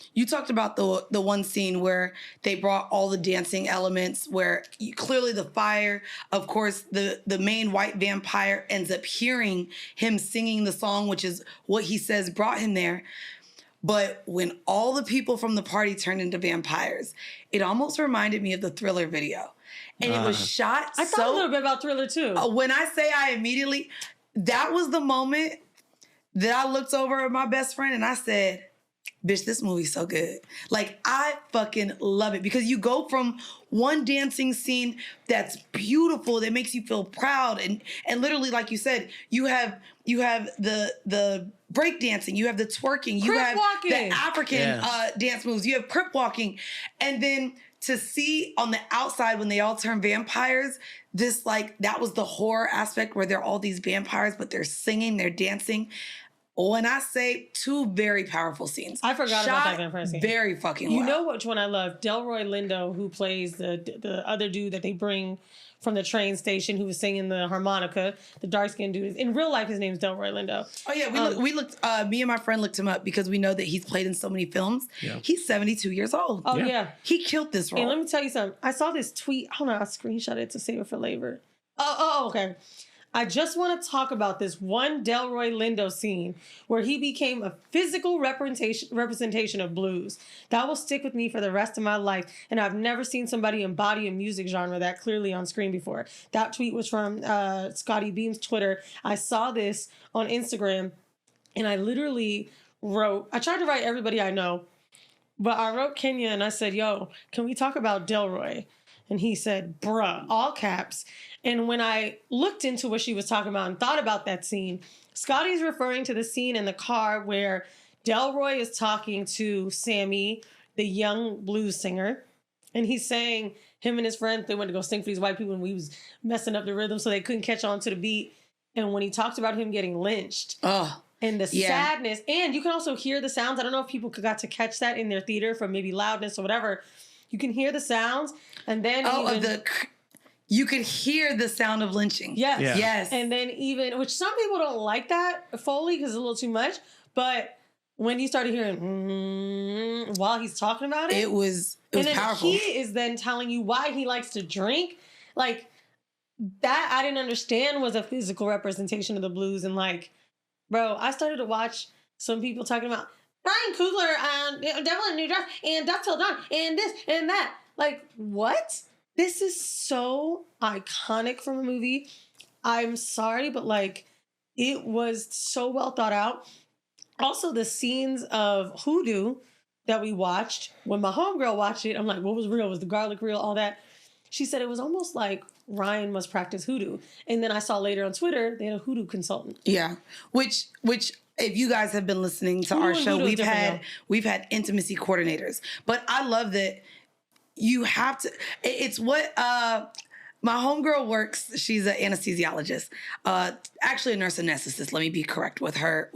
the one scene where they brought all the dancing elements where clearly the fire, of course, the main white vampire ends up hearing him singing the song, which is what he says brought him there. But when all the people from the party turned into vampires, it almost reminded me of the Thriller video. And it was shot I thought a little bit about Thriller too. When I say that was the moment that I looked over at my best friend and I said, bitch, this movie's so good. Like, I fucking love it because you go from one dancing scene that's beautiful, that makes you feel proud. And literally, like you said, you have the break dancing, you have the twerking, you have the African dance moves, you have crip walking. And then to see on the outside when they all turn vampires, that was the horror aspect where they're all these vampires, but they're singing, they're dancing. When I say two very powerful scenes. I forgot about that vampire scene. Very fucking well. You know which one I love? Delroy Lindo, who plays the other dude that they bring from the train station who was singing the harmonica, the dark-skinned dude. In real life, his name's Delroy Lindo. Oh, yeah. We looked, me and my friend looked him up because we know that he's played in so many films. Yeah. He's 72 years old. Oh, yeah. He killed this role. And let me tell you something. I saw this tweet. Hold on, I screenshot it to save it for later. Oh, okay. I just want to talk about this one Delroy Lindo scene where he became a physical representation of blues. That will stick with me for the rest of my life. And I've never seen somebody embody a music genre that clearly on screen before. That tweet was from Scotty Beam's Twitter. I saw this on Instagram and I literally I tried to write everybody I know, but I wrote Kenya and I said, yo, can we talk about Delroy? And he said, bruh, all caps. And when I looked into what she was talking about and thought about that scene, Scotty's referring to the scene in the car where Delroy is talking to Sammy, the young blues singer. And he's saying him and his friend, they went to go sing for these white people and we was messing up the rhythm so they couldn't catch on to the beat. And when he talked about him getting lynched. And the sadness. And you can also hear the sounds. I don't know if people got to catch that in their theater from maybe loudness or whatever. You can hear the sounds, and then you could hear the sound of lynching. Yes. And then which some people don't like that Foley because it's a little too much, but when you started hearing while he's talking about it, it was powerful. He is then telling you why he likes to drink, like that. I didn't understand was a physical representation of the blues, and like, bro, I started to watch some people talking about Ryan Coogler, Devil in New Dress, and Dusk Till Dawn, and this and that. Like, what? This is so iconic from a movie. I'm sorry, but like, it was so well thought out. Also, the scenes of Hoodoo that we watched, when my homegirl watched it, I'm like, what was real? Was the garlic real? All that. She said it was almost like Ryan must practice hoodoo. And then I saw later on Twitter, they had a hoodoo consultant. Yeah. Which if you guys have been listening to our show, we've had intimacy coordinators. But I love that you have to, it's what my homegirl works. She's an anesthesiologist, actually a nurse anesthetist. Let me be correct with her